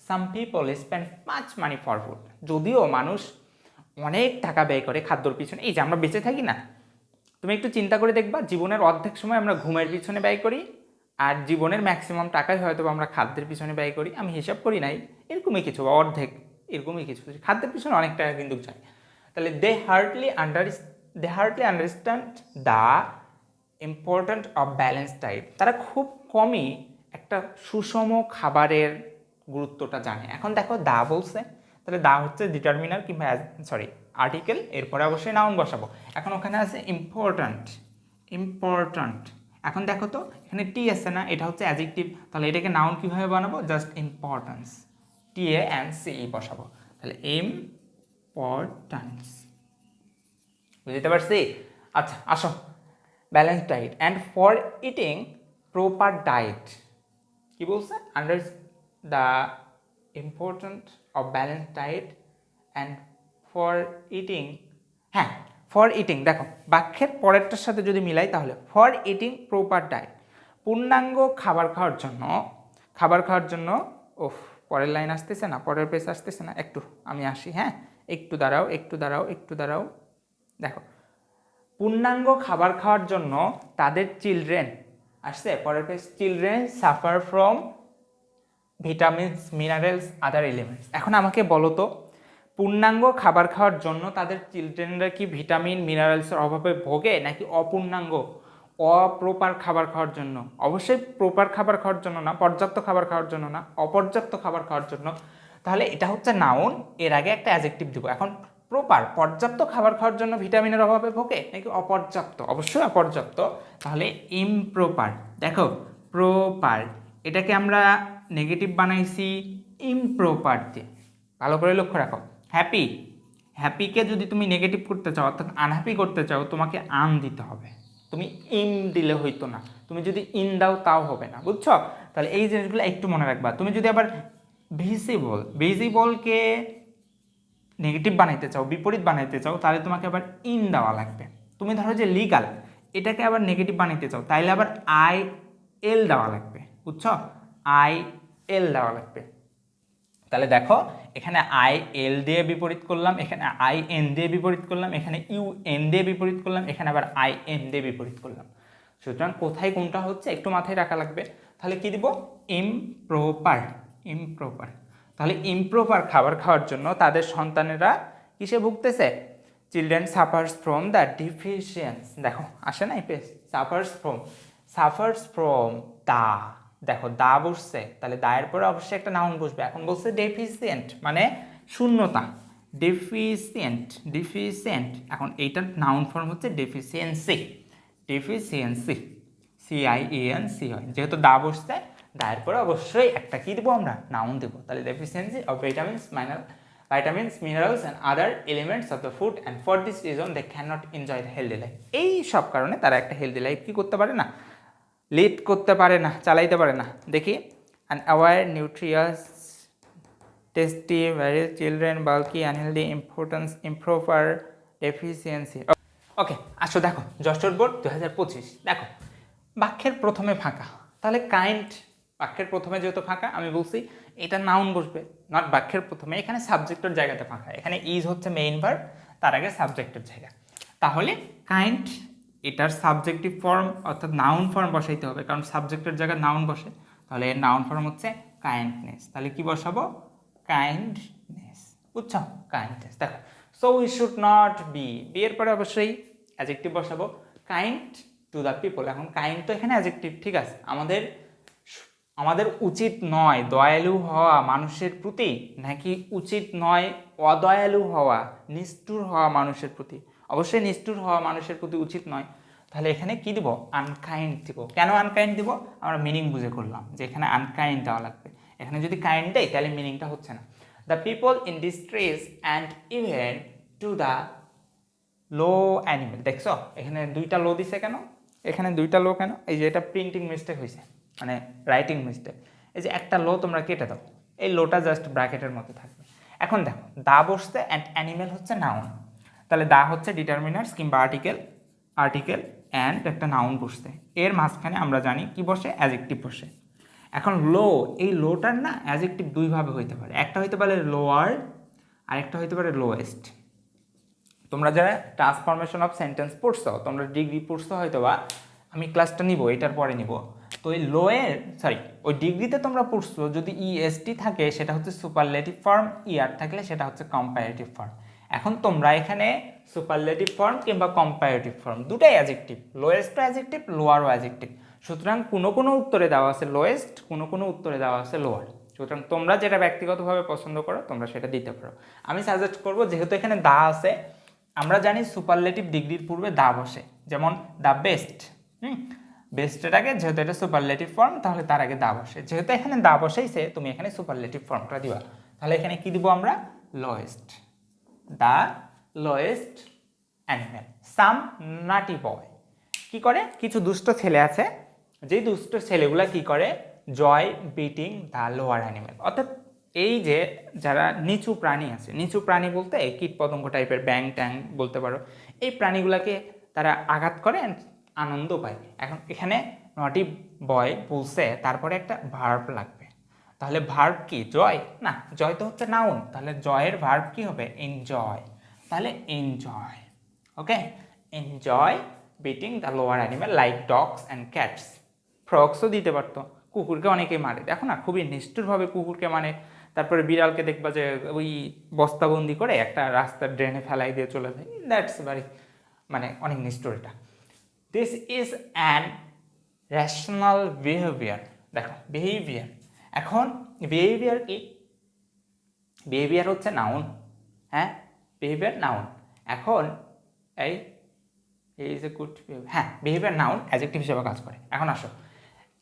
some people spend much money for food, যদিও মানুষ অনেক টাকা ব্যয় করে খাদ্যর পিছনে। এই যে আমরা বেঁচে থাকি না, তুমি একটু চিন্তা করে দেখবা, জীবনের অর্ধেক সময় আমরা ঘুমের পিছনে ব্যয় করি, আর জীবনের ম্যাক্সিমাম টাকাই হয়তো আমরা খাদ্যের পিছনে ব্যয় করি। আমি হিসাব করি নাই, এরকমই কিছু, বা অর্ধেক এরকমই কিছু, খাদ্যের পিছনে অনেক টাকা কিন্তু যায়। তাহলে they hardly understand the important of balance diet, তারা খুব কমই একটা সুষম খাবারের গুরুত্বটা জানে। এখন দেখো দা বলছে, তাহলে দা হচ্ছে ডিটারমিনার কিংবা সরি আর্টিকেল, এরপরে অবশ্যই নাউন বসাবো। এখন ওখানে আছে ইম্পর্ট্যান্ট, ইম্পর্ট্যান্ট। এখন দেখো তো এখানে টি আছে না, এটা হচ্ছে অ্যাডজেক্টিভ, তাহলে এটাকে নাউন কীভাবে বানাবো? জাস্ট ইম্পর্ট্যান্স, TANCE বসাবো। তাহলে ইম্পর্ট্যান্স, বুঝতে পারছি? আচ্ছা আসো, balance diet and for eating proper diet, কি বলছে? Under the important of balance diet and for eating, হ্যাঁ ফর ইটিং, দেখো বাক্যের পরেরটার সাথে যদি মিলাই তাহলে ফর ইটিং প্রপার ডায়েট, পূর্ণাঙ্গ খাবার খাওয়ার জন্য ওফ, পরের লাইন আসতেছে না, পরের পেজ আসতেছে না, একটু আমি আসি, হ্যাঁ একটু দাঁড়াও। দেখো পূর্ণাঙ্গ খাবার খাওয়ার জন্য তাদের চিলড্রেন আসছে পরের page, children suffer from vitamins minerals other elements. এখন আমাকে বলো তো, পূর্ণাঙ্গ খাবার খাওয়ার জন্য তাদের চিলড্রেনরা কি ভিটামিন মিনারেলসের অভাবে ভোগে, নাকি অপূর্ণাঙ্গ অপ্রপার খাবার খাওয়ার জন্য? অবশ্যই প্রপার খাবার খাওয়ার জন্য না, পর্যাপ্ত খাবার খাওয়ার জন্য না, অপর্যাপ্ত খাবার খাওয়ার জন্য। তাহলে এটা হচ্ছে নাউন, এর আগে একটা অ্যাডজেক্টিভ দিব। এখন প্রপার পর্যাপ্ত খাবার খাওয়ার জন্য ভিটামিনের অভাবে ভোগে নাকি অপর্যাপ্ত? অবশ্যই অপর্যাপ্ত। তাহলে ইমপ্রপার। দেখো প্রপার এটাকে আমরা নেগেটিভ বানাইছি ইমপ্রপার দিয়ে। ভালো করে লক্ষ্য রাখো, হ্যাপি, হ্যাপিকে যদি তুমি নেগেটিভ করতে চাও অর্থাৎ আনহ্যাপি করতে চাও, তোমাকে আন দিতে হবে। তুমি ইম দিলে হইতো না, তুমি যদি ইন দাও তাও হবে না, বুঝছো? তাহলে এই জিনিসগুলো একটু মনে রাখবা। তুমি যদি আবার ভিজিবল, ভিজিবলকে নেগেটিভ বানাইতে চাও, বিপরীত বানাইতে চাও, তাহলে তোমাকে আবার ইন দেওয়া লাগবে। তুমি ধরো যে লিগাল, এটাকে আবার নেগেটিভ বানাইতে চাও, তাইলে আবার আই এল দেওয়া লাগবে, বুঝছো? আই এল দেওয়া লাগবে। তাহলে দেখো এখানে আই এল দিয়ে বিপরীত করলাম, এখানে আই এন দিয়ে বিপরীত করলাম, এখানে ইউ এন দিয়ে বিপরীত করলাম, এখানে আবার আই এন দিয়ে বিপরীত করলাম। সুতরাং কোথায় কোনটা হচ্ছে একটু মাথায় রাখা লাগবে। তাহলে কি দিব? Improper, improper. তাহলে ইমপ্রপার খাবার খাওয়ার জন্য তাদের সন্তানেরা কিসে ভুগতেছে? Children suffers from the deficiency. দেখো আসে না এই পেজ, সাফার্স ফ্রম দা। দেখো দা বসছে, তাহলে দায়ের পরে অবশ্যই একটা নাউন বসবে। এখন বলছে ডেফিসিয়েন্ট মানে শূন্যতা, ডেফিসিয়েন্ট, ডিফিসিয়েন্ট। এখন এইটার নাউন ফর্ম হচ্ছে ডেফিসিয়েন্সি, ডেফিসিয়েন্সি, CIENC হয়। যেহেতু দা বসছে, দায়ের পরে অবশ্যই একটা কি দেবো আমরা? নাউন দেবো। তাহলে deficiency of vitamins, minerals and other elements of the food, and for this reason they cannot enjoy the healthy life. এই সব কারণে তারা একটা হেলদি লাইফ কি করতে পারে না? লিড করতে পারে না, চালাইতে পারে না। দেখি, an aware nutritious tasty various children bulky unhealthy importance improper deficiency. ওকে, আসো দেখো যশোর বোর্ড 2025। দেখো বাক্যের প্রথমে ফাঁকা, তাহলে কাইন্ড বাক্যের প্রথমে যেহেতু ফাঁকা, আমি বলছি এটা নাউন বসবে, নট বাক্যের প্রথমে। এখানে সাবজেক্টের জায়গাতে ফাঁকা, এখানে ইজ হচ্ছে মেইন ভার্ব, তার আগে সাবজেক্টের জায়গা। তাহলে কাইন্ড এটার সাবজেক্টিভ ফর্ম অর্থাৎ নাউন ফর্ম বসাইতে হবে, কারণ সাবজেক্টের জায়গায় নাউন বসে। তাহলে এর নাউন ফর্ম হচ্ছে কাইন্ডনেস। তাহলে কি বসাবো? কাইন্ডনেস, বুঝছো? কাইন্ডনেস। দেখো so we should not be, এর পরে অবশ্যই অ্যাডজেক্টিভ বসাবো, কাইন্ড টু দ্য পিপল। এখন কাইন্ড তো এখানে অ্যাডজেক্টিভ, ঠিক আছে। আমাদের উচিত নয় দয়ালু হওয়া মানুষের প্রতি, নাকি উচিত নয় অদয়ালু হওয়া, নিষ্ঠুর হওয়া মানুষের প্রতি? অবশ্যই নিষ্ঠুর হওয়া মানুষের প্রতি উচিত নয়। তাহলে এখানে কি দিব? আনকাইন্ড দিব। কেন আনকাইন্ড দিব? আমরা মিনিং বুঝে করলাম যে এখানে আনকাইন্ড দেওয়া লাগবে। এখানে যদি কাইন্ড দেয় তাহলে মিনিংটা হচ্ছে না। The people in distress and even to the low animal. দেখছো এখানে দুইটা লো দিছে কেন? এখানে দুইটা লো কেন? এই যে এটা প্রিন্টিং মিস্টেক হয়েছে, মানে রাইটিং মিস্টেক। এই যে একটা লো তোমরা কেটে দাও, এই লোটা জাস্ট ব্র্যাকেটের মধ্যে থাকবে। এখন দেখো দা বসছে অ্যান্ড অ্যানিমেল হচ্ছে নাউন, তাহলে দা হচ্ছে ডিটারমিনার্স কিংবা আর্টিকেল অ্যান্ড একটা নাউন বসছে, এর মাঝখানে আমরা জানি কি বসে? অ্যাডজেক্টিভ বসে। এখন লো, এই লোটার না অ্যাডজেক্টিভ দুইভাবে হইতে পারে, একটা হইতে পারে লোয়ার আর একটা হইতে পারে লোয়েস্ট। তোমরা যারা ট্রান্সফরমেশন অফ সেন্টেন্স পড়ছো, তোমরা ডিগ্রি পড়ছো হয়তো, বা আমি ক্লাসটা নিব এটার পরে নিব, তো ওই লোয়ের ওই ডিগ্রিতে তোমরা পড়ছো, যদি ইএসটি থাকে সেটা হচ্ছে সুপারলেটিভ ফর্ম, ইআর থাকলে সেটা হচ্ছে কম্পারেটিভ ফর্ম। এখন তোমরা এখানে সুপারলেটিভ ফর্ম কিংবা কম্পারেটিভ ফর্ম দুটাই অ্যাডজেক্টিভ, লোয়েস্টও অ্যাডজেক্টিভ, লোয়ারও অ্যাডজেক্টিভ। সুতরাং কোনো উত্তরে দেওয়া আছে লোয়েস্ট, কোনো উত্তরে দেওয়া আছে লোয়ার। সুতরাং তোমরা যেটা ব্যক্তিগতভাবে পছন্দ করো তোমরা সেটা দিতে পারো। আমি সাজেস্ট করবো, যেহেতু এখানে দা আছে, আমরা জানি সুপারলেটিভ ডিগ্রির পূর্বে দা বসে, যেমন দ্য বেস্ট। বেস্টের আগে যেহেতু এটা সুপারলেটিভ ফর্ম, তাহলে তার আগে দা বসে। যেহেতু এখানে দা বসেইছে, তুমি এখানে সুপারলেটিভ ফর্মটা দিবা। তাহলে এখানে কি দিব আমরা? Lowest, the lowest animal. Some naughty boy কি করে? কিছু দুষ্ট ছেলে আছে, যেই দুষ্ট ছেলেগুলা কি করে? জয় বিটিং দ্য লোয়ার অ্যানিমেল। অর্থাৎ এই যে যারা নিচু প্রাণী আছে, নিচু প্রাণী বলতে কীট পতঙ্গ টাইপের, ব্যাং ট্যাং বলতে পারো, এই প্রাণীগুলাকে তারা আঘাত করে, আনন্দ পায়। এখন এখানে নটি বয় বলছে, তারপরে একটা ভার্ব লাগবে। তাহলে ভার্ব কি? জয় না, জয় তো হচ্ছে নাউন, তাহলে জয়ের ভার্ব কি হবে? এনজয়। তাহলে enjoy, okay, enjoy beating the lower animal like dogs and cats. ফ্রক্সও দিতে পারতো। কুকুরকে অনেকেই মারে, দেখো না, খুবই নিষ্ঠুরভাবে কুকুরকে মানে। তারপরে বিড়ালকে দেখবা যে ওই বস্তাবন্দি করে একটা রাস্তার ড্রেনে ফেলাই দিয়ে চলে যায়। দ্যাটস ভেরি মানে অনেক নিষ্ঠুর এটা। This is an rational behaviour. দেখো বিহেভিয়ার, এখন বিহেভিয়ার কি? বিহেভিয়ার হচ্ছে নাউন, হ্যাঁ, বিহেভিয়ার নাউন। এখন এই ইজ এ গুড, হ্যাঁ, বিহেভিয়ার নাউন অ্যাডজেক্টিভ হিসেবে কাজ করে। এখন আসো,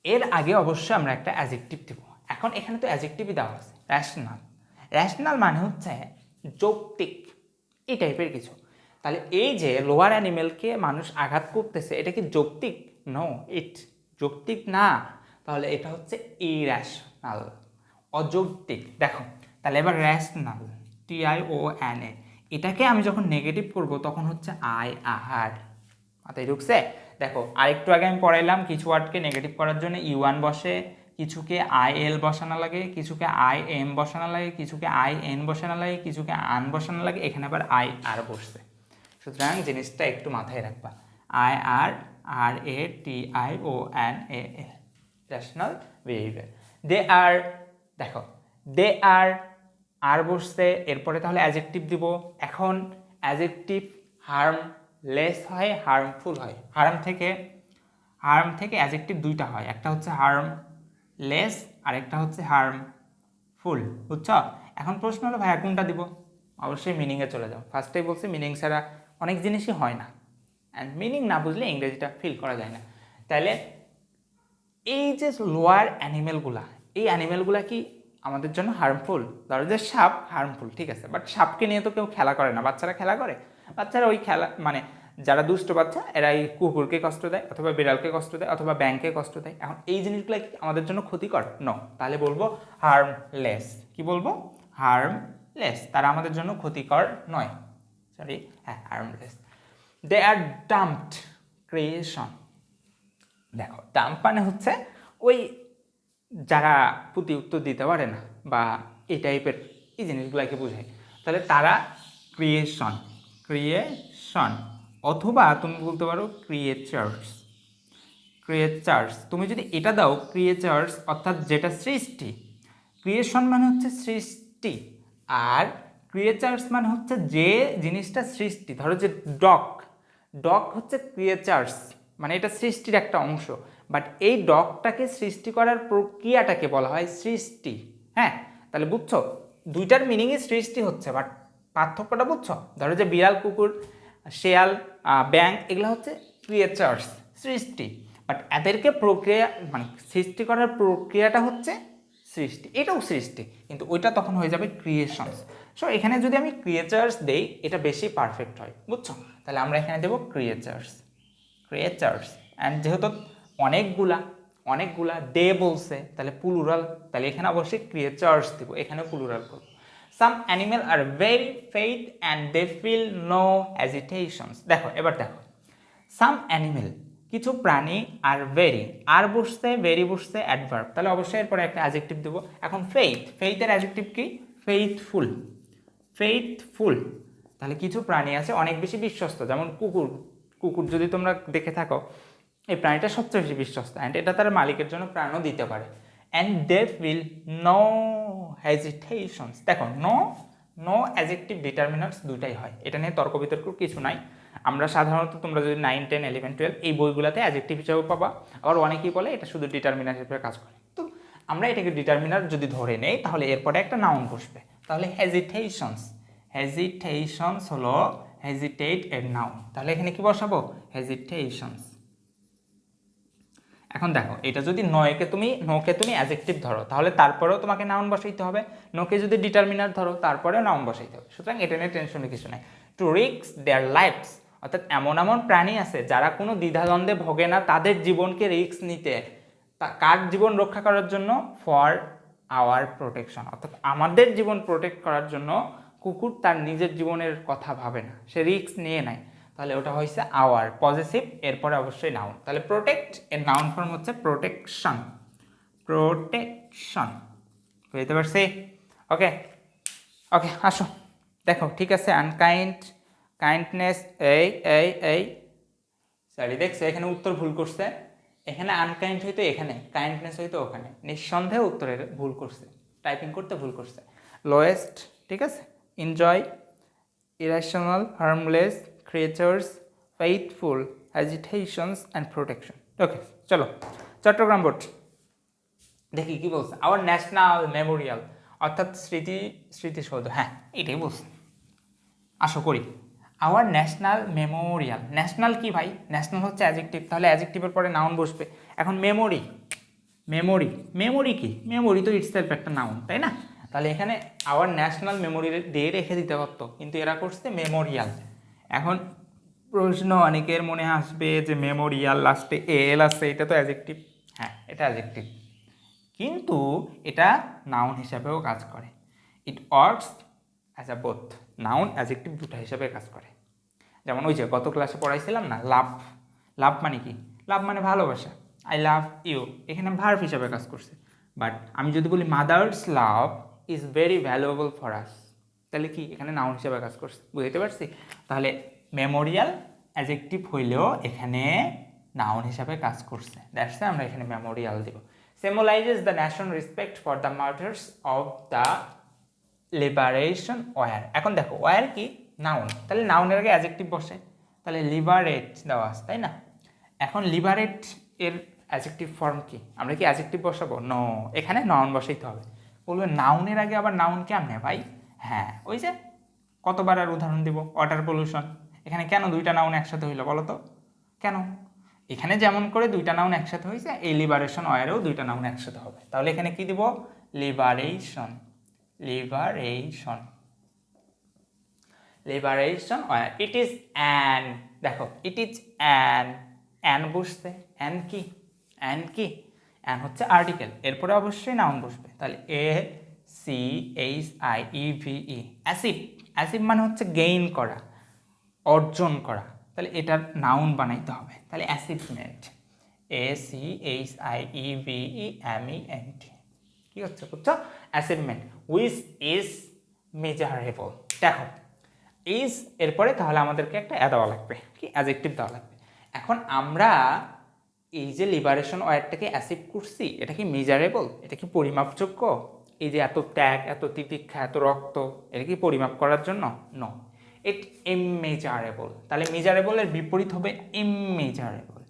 এর আগে অবশ্যই আমরা একটা অ্যাডজেক্টিভ দেবো। এখন এখানে তো অ্যাডজেক্টিভই দেওয়া আছে, র্যাশনাল। র্যাশনাল মানে হচ্ছে যৌক্তিক, এই টাইপের কিছু। তাহলে এই যে লোয়ার অ্যানিমেলকে মানুষ আঘাত করতেছে, এটা কি যৌক্তিক? নো, ইট যৌক্তিক না। তাহলে এটা হচ্ছে ইর্যাশনাল, অযৌক্তিক। দেখো তাহলে এবার র্যাশনাল, TIONA, এটাকে আমি যখন নেগেটিভ করব তখন হচ্ছে আই, আহার। মাথায় ঢুকছে? দেখো আরেকটু আগে আমি পড়াইলাম কিছু ওয়ার্ডকে নেগেটিভ করার জন্য ইউয়ান বসে, কিছুকে IL বসানো লাগে, কিছুকে IM বসানো লাগে, কিছুকে IN বসানো লাগে, কিছুকে আন বসানো লাগে, এখানে আবার IR বসছে। সুতরাং জিনিসটা একটু মাথায় রাখবা। IRRATIONAL, rational behaviour. They are, দেখো দে আর বসছে, এরপরে তাহলে অ্যাডজেক্টিভ দিব। এখন অ্যাডজেক্টিভ হার্মলেস হয়, হার্মফুল হয়। হার্ম থেকে অ্যাডজেক্টিভ দুইটা হয়, একটা হচ্ছে হার্মলেস আর একটা হচ্ছে হার্মফুল, বুঝছো? এখন প্রশ্ন হলো ভাইয়া কোনটা দিব? অবশ্যই মিনিংয়ে চলে যাও। ফার্স্টেই বলছি মিনিং ছাড়া অনেক জিনিসই হয় না, অ্যান্ড মিনিং না বুঝলে ইংরেজিটা ফিল করা যায় না। তাহলে এই যে লোয়ার অ্যানিমেলগুলা, এই অ্যানিমেলগুলা কি আমাদের জন্য হার্মফুল? ধরো যে সাপ হার্মফুল, ঠিক আছে, বাট সাপকে নিয়ে তো কেউ খেলা করে না। বাচ্চারা খেলা করে, বাচ্চারা ওই খেলা মানে যারা দুষ্ট বাচ্চা এরা এই কুকুরকে কষ্ট দেয়, অথবা বিড়ালকে কষ্ট দেয়, অথবা ব্যাংকে কষ্ট দেয়। এখন এই জিনিসগুলো কি আমাদের জন্য ক্ষতিকর? নো। তাহলে বলবো হার্মলেস। কি বলবো? হার্মলেস, তারা আমাদের জন্য ক্ষতিকর নয়। সরি, হ্যাঁ, হার্মলেস। দে আর ডাম্পড ক্রিয়েশন। দেখো ডাম্প মানে হচ্ছে ওই যারা প্রতি উত্তর দিতে পারে না বা এই টাইপের এই জিনিসগুলোকে বোঝায়। তাহলে তারা ক্রিয়েশন, অথবা তুমি বলতে পারো ক্রিয়েচার্স। তুমি যদি এটা দাও ক্রিয়েচার্স, অর্থাৎ যেটা সৃষ্টি। ক্রিয়েশন মানে হচ্ছে সৃষ্টি, আর ক্রিয়েচার্স মানে হচ্ছে যে জিনিসটা সৃষ্টি। ধরো যে ডগ হচ্ছে ক্রিয়েচার্স, মানে এটা সৃষ্টির একটা অংশ। বাট এই ডগটাকে সৃষ্টি করার প্রক্রিয়াটাকে বলা হয় সৃষ্টি। হ্যাঁ, তাহলে বুঝছো দুইটার মিনিংই সৃষ্টি হচ্ছে, বাট পার্থক্যটা বুঝছো? ধরো যে বিড়াল, কুকুর, শেয়াল, ব্যাঙ, এগুলো হচ্ছে ক্রিয়েচার্স, সৃষ্টি। বাট এদেরকে প্রক্রিয়া মানে সৃষ্টি করার প্রক্রিয়াটা হচ্ছে সৃষ্টি, এটাও সৃষ্টি, কিন্তু ওইটা তখন হয়ে যাবে ক্রিয়েশনস। সো এখানে যদি আমি ক্রিয়েচার্স দেই এটা বেশি পারফেক্ট হয়, বুঝছো? তাহলে আমরা এখানে দেবো ক্রিয়েচার্স। অ্যান্ড যেহেতু অনেকগুলা দে বলছে, তাহলে প্লুরাল, তাহলে এখানে অবশ্যই ক্রিয়েচার্স দেবো, এখানে প্লুরাল করবো। Some animal are very faith and they feel no hesitations. দেখো এবার দেখো, সাম অ্যানিমেল, কিছু প্রাণী, আর ভেরি, আর বসছে, ভেরি বসছে, অ্যাডভার্ব, তাহলে অবশ্যই এরপরে একটা অ্যাডজেক্টিভ দেবো। এখন ফেইথের অ্যাডজেক্টিভ কি? ফেইথফুল। তাহলে কিছু প্রাণী আছে অনেক বেশি বিশ্বস্ত, যেমন কুকুর যদি তোমরা দেখে থাকো, এই প্রাণীটা সবচেয়ে বেশি বিশ্বস্ত, অ্যান্ড এটা তার মালিকের জন্য প্রাণও দিতে পারে। And they feel no hesitations. দেখো নো অ্যাডজেক্টিভ ডিটারমিনার্স দুটাই হয়, এটা নিয়ে তর্ক বিতর্ক কিছু নাই। আমরা সাধারণত তোমরা যদি 9, 10, 11, 12 এই বইগুলোতে অ্যাডজেক্টিভ হিসেবে পাবা। আবার অনেকেই বলে এটা শুধু ডিটারমিনার হিসেবে কাজ করে, তো আমরা এটাকে ডিটারমিনার যদি ধরে নেই তাহলে এরপরে একটা নাউন বসবে। তাহলে হেজিটেশনস হলো হেজিটেট এর নাউন, তাহলে এখানে কি বসাবো? হেজিটেশনস। এখন দেখো এটা যদি নোকে তুমি অ্যাডজেক্টিভ ধরো তাহলে তারপরেও তোমাকে নাউন বসাইতে হবে, নোকে যদি ডিটারমিনার ধরো তারপরেও নাউন বসাইতে হবে। সুতরাং এটা নিয়ে টেনশনের কিছু নাই। টু রিস্ক দেয়ার লাইফস, অর্থাৎ এমন প্রাণী আছে যারা কোনো দ্বিধাদ্বন্দ্বে ভোগে না তাদের জীবনকে রিস্ক নিতে, কার জীবন রক্ষা করার জন্য? ফর আওয়ার প্রোটেকশন, অর্থাৎ আমাদের জীবন প্রোটেক্ট করার জন্য কুকুর তার নিজের জীবনের কথা ভাবে না, সে রিস্ক নিয়ে নেয়। তাহলে ওটা হয়েছে আওয়ার, পজিটিভ, এরপরে অবশ্যই নাউন। তাহলে প্রোটেক্ট এর নাউন ফর্ম হচ্ছে প্রোটেকশন। বুঝতে পারছি? ওকে, আসো দেখো, ঠিক আছে। কাইন্ডনেস, এই সরি দেখছো এখানে উত্তর ভুল করছে, এখানে আনকাইন্ড হইতো এখানে, কাইন্ডনেস হইতো ওখানে। নিঃসন্দেহে উত্তরের ভুল করছে, টাইপিং করতে ভুল করছে। লোয়েস্ট, ঠিক আছে, enjoy, irrational, harmless, creatures, faithful, hesitations and protection. Okay, চলো চট্টগ্রাম বোর্ড দেখি কি বলছে। আওয়ার ন্যাশনাল মেমোরিয়াল অর্থাৎ স্মৃতিসৌধ, হ্যাঁ এটাই বলছে আশা করি। আওয়ার ন্যাশনাল মেমোরিয়াল, ন্যাশনাল কি ভাই? ন্যাশনাল হচ্ছে অ্যাজেক্টিভ, তাহলে অ্যাজেক্টিভের পরে নাউন বসবে। এখন মেমোরি, মেমোরি কি? মেমোরি তো ইটসেলফ একটা নাউন, তাই না? তাহলে এখানে আওয়ার ন্যাশনাল মেমোরি দিয়ে রেখে দিতে পারতো, কিন্তু এরা করছে মেমোরিয়াল। এখন প্রশ্ন অনেকের মনে আসবে যে মেমোরিয়াল লাস্টে এল আছে, এটা তো অ্যাজেক্টিভ। হ্যাঁ এটা অ্যাজেক্টিভ, কিন্তু এটা নাউন হিসাবেও কাজ করে। It works as a both, noun adjective দুটো হিসাবে কাজ করে। যেমন ওই যে গত ক্লাসে পড়াইছিলাম না, লাভ, লাভ মানে কি? লাভ মানে ভালোবাসা, আই লাভ ইউ, এখানে ভার্ব হিসাবে কাজ করছে। বাট আমি যদি বলি mother's love is very valuable for us, তাহলে কি এখানে নাউন হিসাবে কাজ করছে? বুঝতে পারছি? তাহলে মেমোরিয়াল অ্যাজেক্টিভ হইলেও এখানে নাউন হিসাবে কাজ করছে, দ্যাটস আমরা এখানে মেমোরিয়াল দিব। Symbolizes the national respect for the martyrs of the liberation war. এখন দেখো ওয়ার কি? নাউন, তাহলে নাউনের আগে অ্যাজেক্টিভ বসে, তাহলে লিবারেট দেওয়া আছে, তাই না? এখন লিবারেট এর অ্যাজেক্টিভ ফর্ম কি? আমরা কি অ্যাজেক্টিভ বসাবো? নো, এখানে নাউন বসাইতে হবে। বলবে নাউনের আগে আবার নাউন কেমনে ভাই? হ্যাঁ ওই যে কতবার আর উদাহরণ দিব, ওয়াটার পলিউশন। এখানে কেন দুইটা নাউন একসাথে হইলো বলো তো? কেন? এখানে যেমন করে দুইটা নাউন একসাথে হয়েছে, এই লিবারেশন ওয়ারেও দুইটা নাউন একসাথে হবে। তাহলে এখানে কি দিব? Liberation, liberation, liberation war. It is an, দেখো ইট ইজ অ্যান, অ্যান বসছে, অ্যান কি? অ্যান কি? অ্যান হচ্ছে আর্টিকেল, এরপরে অবশ্যই নাউন বসবে। তাহলে A C H I E V E, achieve. Achieve মানে হচ্ছে গেইন করা, অর্জন করা, তাহলে এটার নাউন বানাইতে হবে। তাহলে achievement, A C H I E V E M E N T, কি হচ্ছে বুঝছো? অ্যাচিভমেন্ট। উইচ ইজ মেজারেবল, দেখো ইজ এরপরে তাহলে আমাদেরকে একটা দেওয়া লাগবে, কি অ্যাডজেক্টিভ দেওয়া লাগবে। এখন আমরা এই যে লিবারেশন ওয়ার্ডটাকে অ্যাচিভ করছি, এটা কি মেজারেবল? এটা কি পরিমাপযোগ্য? এই যে এত ত্যাগ, এত তিতিক্ষা, এত রক্ত, এটা কি পরিমাপ করার জন্য? নো, ইট ইমমেজারেবল। তাহলে মেজারেবলের বিপরীত হবে ইমমেজারেবল,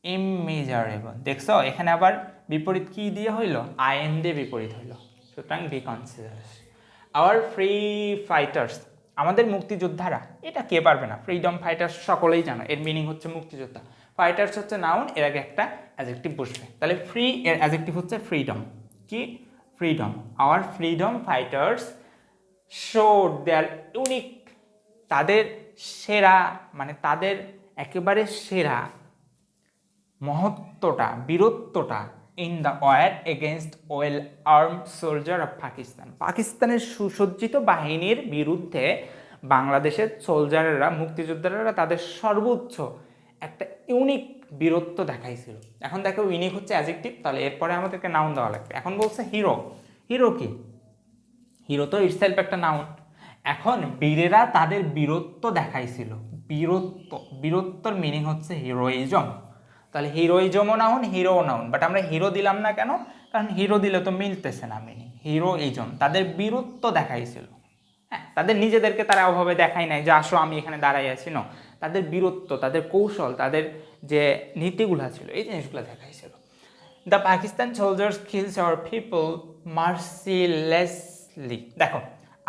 ইমমেজারেবল। দেখছো এখানে আবার বিপরীত কি দিয়ে হইল? আইএন দিয়ে বিপরীত হইল, সুতরাং বি কনসিডারস। আওয়ার ফ্রি ফাইটার্স, আমাদের মুক্তিযোদ্ধারা, এটা কে পারবে না? ফ্রিডম ফাইটার্স সকলেই জানো, এর মিনিং হচ্ছে মুক্তিযোদ্ধা। ফাইটার্স হচ্ছে নাউন, এর আগে একটা অ্যাডজেক্টিভ বসবে, তাহলে ফ্রি এর অ্যাডজেক্টিভ হচ্ছে ফ্রিডম, কি? Freedom. Our freedom fighters showed their unique, তাদের সেরা মানে তাদের একেবারে সেরা মহত্বটা, বীরত্বটা in the war against well armed soldier of Pakistan, পাকিস্তানের সুসজ্জিত বাহিনীর বিরুদ্ধে বাংলাদেশের সোলজারেরা, মুক্তিযোদ্ধারা তাদের সর্বোচ্চ একটা ইউনিক বীরত্ব দেখাইছিল। এখন দেখো ইউনিক হচ্ছে অ্যাডজেক্টিভ, তাহলে এরপরে আমাদেরকে নাউন দেওয়া লাগবে। এখন বলছে হিরো, হিরো কি? হিরো তো ইটসেলফ একটা নাউন। এখন বীরেরা তাদের বীরত্ব দেখাইছিল, বীরত্ব, বীরত্বর মিনিং হচ্ছে হিরোইজম। তাহলে হিরোইজমও নাউন, হিরোও নাউন, বাট আমরা হিরো দিলাম না কেন? কারণ হিরো দিলে তো মিলতেছে না মিনিং। হিরোইজম, তাদের বীরত্ব দেখাইছিল। হ্যাঁ, তাদের নিজেদেরকে তারা অভাবে দেখায় নাই যে আসো আমি এখানে দাঁড়াই আছি, ন, তাদের বীরত্ব, তাদের কৌশল, তাদের যে নীতিগুলো ছিল, এই জিনিসগুলো দেখাইছিল। The Pakistan soldiers kills our people mercilessly, দেখো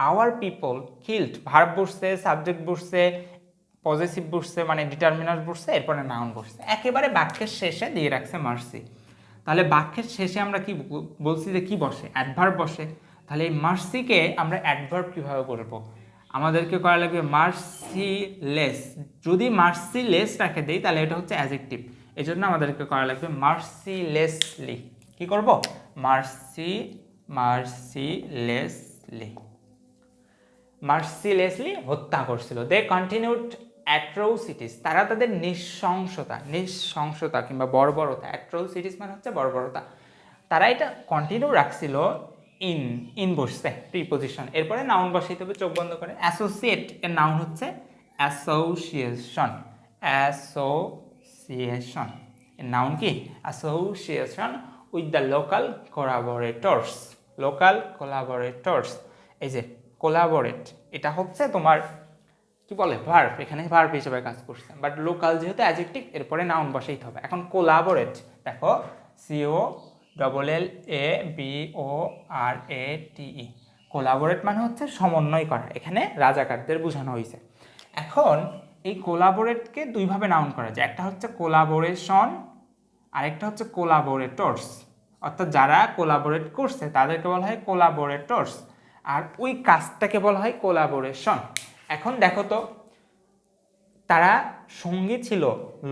আওয়ার পিপল কিলড, ভার্ব বসছে, সাবজেক্ট বসছে, পজেসিভ বসছে মানে ডিটারমিনার বসছে, এরপরে নাউন বসছে, একেবারে বাক্যের শেষে দিয়ে রাখছে মার্সি। তাহলে বাক্যের শেষে আমরা কি বলছি যে কি বসে? অ্যাডভার্ব বসে। তাহলে এই মার্সিকে আমরা অ্যাডভার্ব কীভাবে করব? আমাদেরকে করা লাগবে মার্সিলেস। যদি মার্সিলেস রাখে দেই তাহলে এটা হচ্ছে অ্যাডজেক্টিভ, এই জন্য আমাদেরকে করা লাগবে মার্সিলেসলি। কি করব? মার্সিলেসলি, মার্সিলেসলি হত্যা করছিল। দে কন্টিনিউড অ্যাট্রোসিটিস, তারা তাদের নৃশংসতা, নৃশংসতা কিংবা বর্বরতা, অ্যাট্রোসিটিস মানে হচ্ছে বর্বরতা, তারা এটা কন্টিনিউ রাখছিল। ইন, ইন বসছে প্রিপোজিশন, এরপরে নাউন বসাইতে হবে চোখ বন্ধ করে। অ্যাসোসিয়েট এর নাউন হচ্ছে অ্যাসোসিয়েশন, অ্যাসোসিয়েশন, নাউন কি association with the local collaborators. Local collaborators, এই যে কোলাবোরেট, এটা হচ্ছে তোমার কি বলে ভার্ব, এখানে ভার্ব হিসেবে কাজ করছে, বাট লোকাল যেহেতু অ্যাডজেক্টিভ এরপরে নাউন বসাইতে হবে। এখন কোলাবোরেট দেখো COLLABORATE, কোলাবোরেট মানে হচ্ছে সমন্বয় করা, এখানে রাজাকারদের বোঝানো হয়েছে। এখন এই কোলাবোরেটকে দুইভাবে নাউন করা যায়, একটা হচ্ছে কোলাবোরেশন, আরেকটা হচ্ছে কোলাবোরেটরস, অর্থাৎ যারা কোলাবোরেট করছে তাদেরকে বলা হয় কোলাবোরেটরস, আর ওই কাজটাকে বলা হয় কোলাবোরেশন। এখন দেখো তো, তারা সঙ্গী ছিল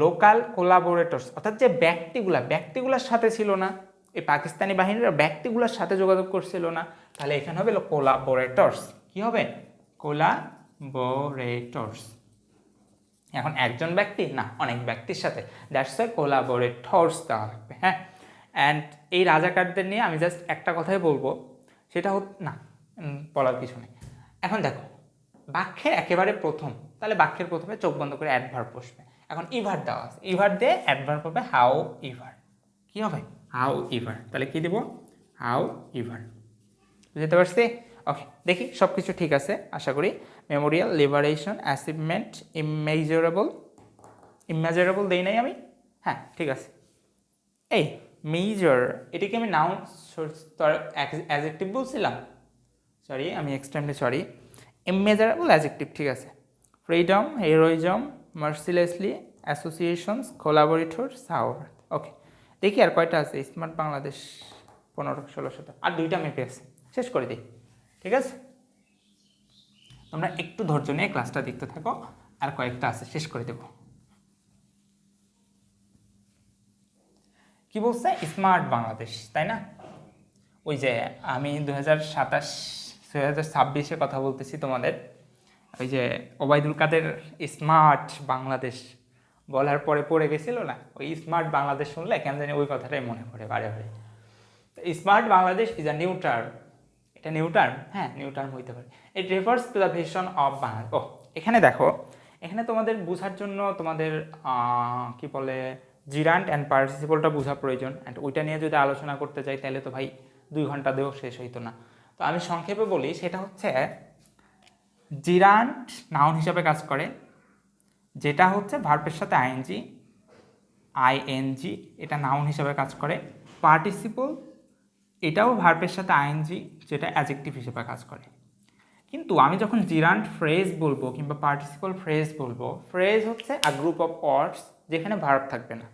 লোকাল কোলাবোরেটরস, অর্থাৎ যে ব্যক্তিগুলোর সাথে ছিল না, এই পাকিস্তানি বাহিনীরা ব্যক্তিগুলোর সাথে যোগাযোগ করছিল না, তাহলে এখানে হবে কোলাবোরেটরস। কি হবে? কোলাবোরেটরস। এখন একজন ব্যক্তি না, অনেক ব্যক্তির সাথে, দ্যাটস ওয়াই কোলাবোরেটরস দেওয়া লাগবে। হ্যাঁ, অ্যান্ড এই রাজাকারদের নিয়ে আমি জাস্ট একটা কথাই বলবো, সেটা না বলার কিছু নেই। এখন দেখো বাক্যের একেবারে প্রথম, তাহলে বাক্যের প্রথমে চোখ বন্ধ করে অ্যাডভার্ব বসবে। এখন ইভার দেওয়া আছে, ইভার দিয়ে অ্যাডভার্ব হবে হাউ ইভার। কি হবে? হাউ ইভার। তাহলে কি দিব? হাউ ইভার। বুঝতে পারছি? ওকে, দেখি সব কিছু ঠিক আছে আশা করি। মেমোরিয়াল, লিবারেশন, অ্যাচিভমেন্ট, ইমেজারেবল দেই নাই আমি? হ্যাঁ ঠিক আছে। এই মেজর, এটাকে আমি নাউন অ্যাডজেক্টিভ বলছিলাম, সরি আমি এক্সট্রিমলি সরি, ইমেজারেবল অ্যাডজেক্টিভ, ঠিক আছে। Freedom, heroism, mercilessly, associations, collaborator, সাওয়ার। ওকে, দেখি আর কয়টা আছে। স্মার্ট বাংলাদেশ 1500-1600, আর দুইটা মেপে আছে, শেষ করে দিই। ঠিক আছে, তোমরা একটু ধৈর্য নিয়ে ক্লাসটা দেখতে থাকো, আর কয়েকটা আছে শেষ করে দেব। কি বলছে? স্মার্ট বাংলাদেশ, তাই না? ওই যে আমি 2026-এ কথা বলতেছি তোমাদের, ওই যে ওবায়দুল কাদের স্মার্ট বাংলাদেশ বলার পরে পড়ে গেছিল না, ওই স্মার্ট বাংলাদেশ শুনলে কেন জানি ওই কথাটাই মনে পড়ে বারে বারে। Smart Bangladesh is a new term. এটা নিউ টার্ম? হ্যাঁ, নিউ টার্ম হইতে পারে। It refers to the vision of Bangladesh. ও, এখানে দেখো, এখানে তোমাদের বোঝার জন্য তোমাদের কি বলে জিরান্ট অ্যান্ড পার্টিসিপলটা বোঝা প্রয়োজন, অ্যান্ড ওইটা নিয়ে যদি আলোচনা করতে যাই তাহলে তো ভাই 2 ঘন্টা দিয়েও শেষ হইতো না। তো আমি সংক্ষেপে বলি, সেটা হচ্ছে জিরান্ট নাউন হিসাবে কাজ করে, যেটা হচ্ছে ভার্বের সাথে আইএনজি, এটা নাউন হিসাবে কাজ করে। পার্টিসিপল, এটাও ভার্বের সাথে আইএনজি, যেটা অ্যাডজেক্টিভ হিসেবে কাজ করে। কিন্তু আমি যখন জিরান্ট ফ্রেজ বলবো কিংবা পার্টিসিপল ফ্রেজ বলবো, ফ্রেজ হচ্ছে আ গ্রুপ অফ ওয়ার্ডস যেখানে ভার্ব থাকবে না।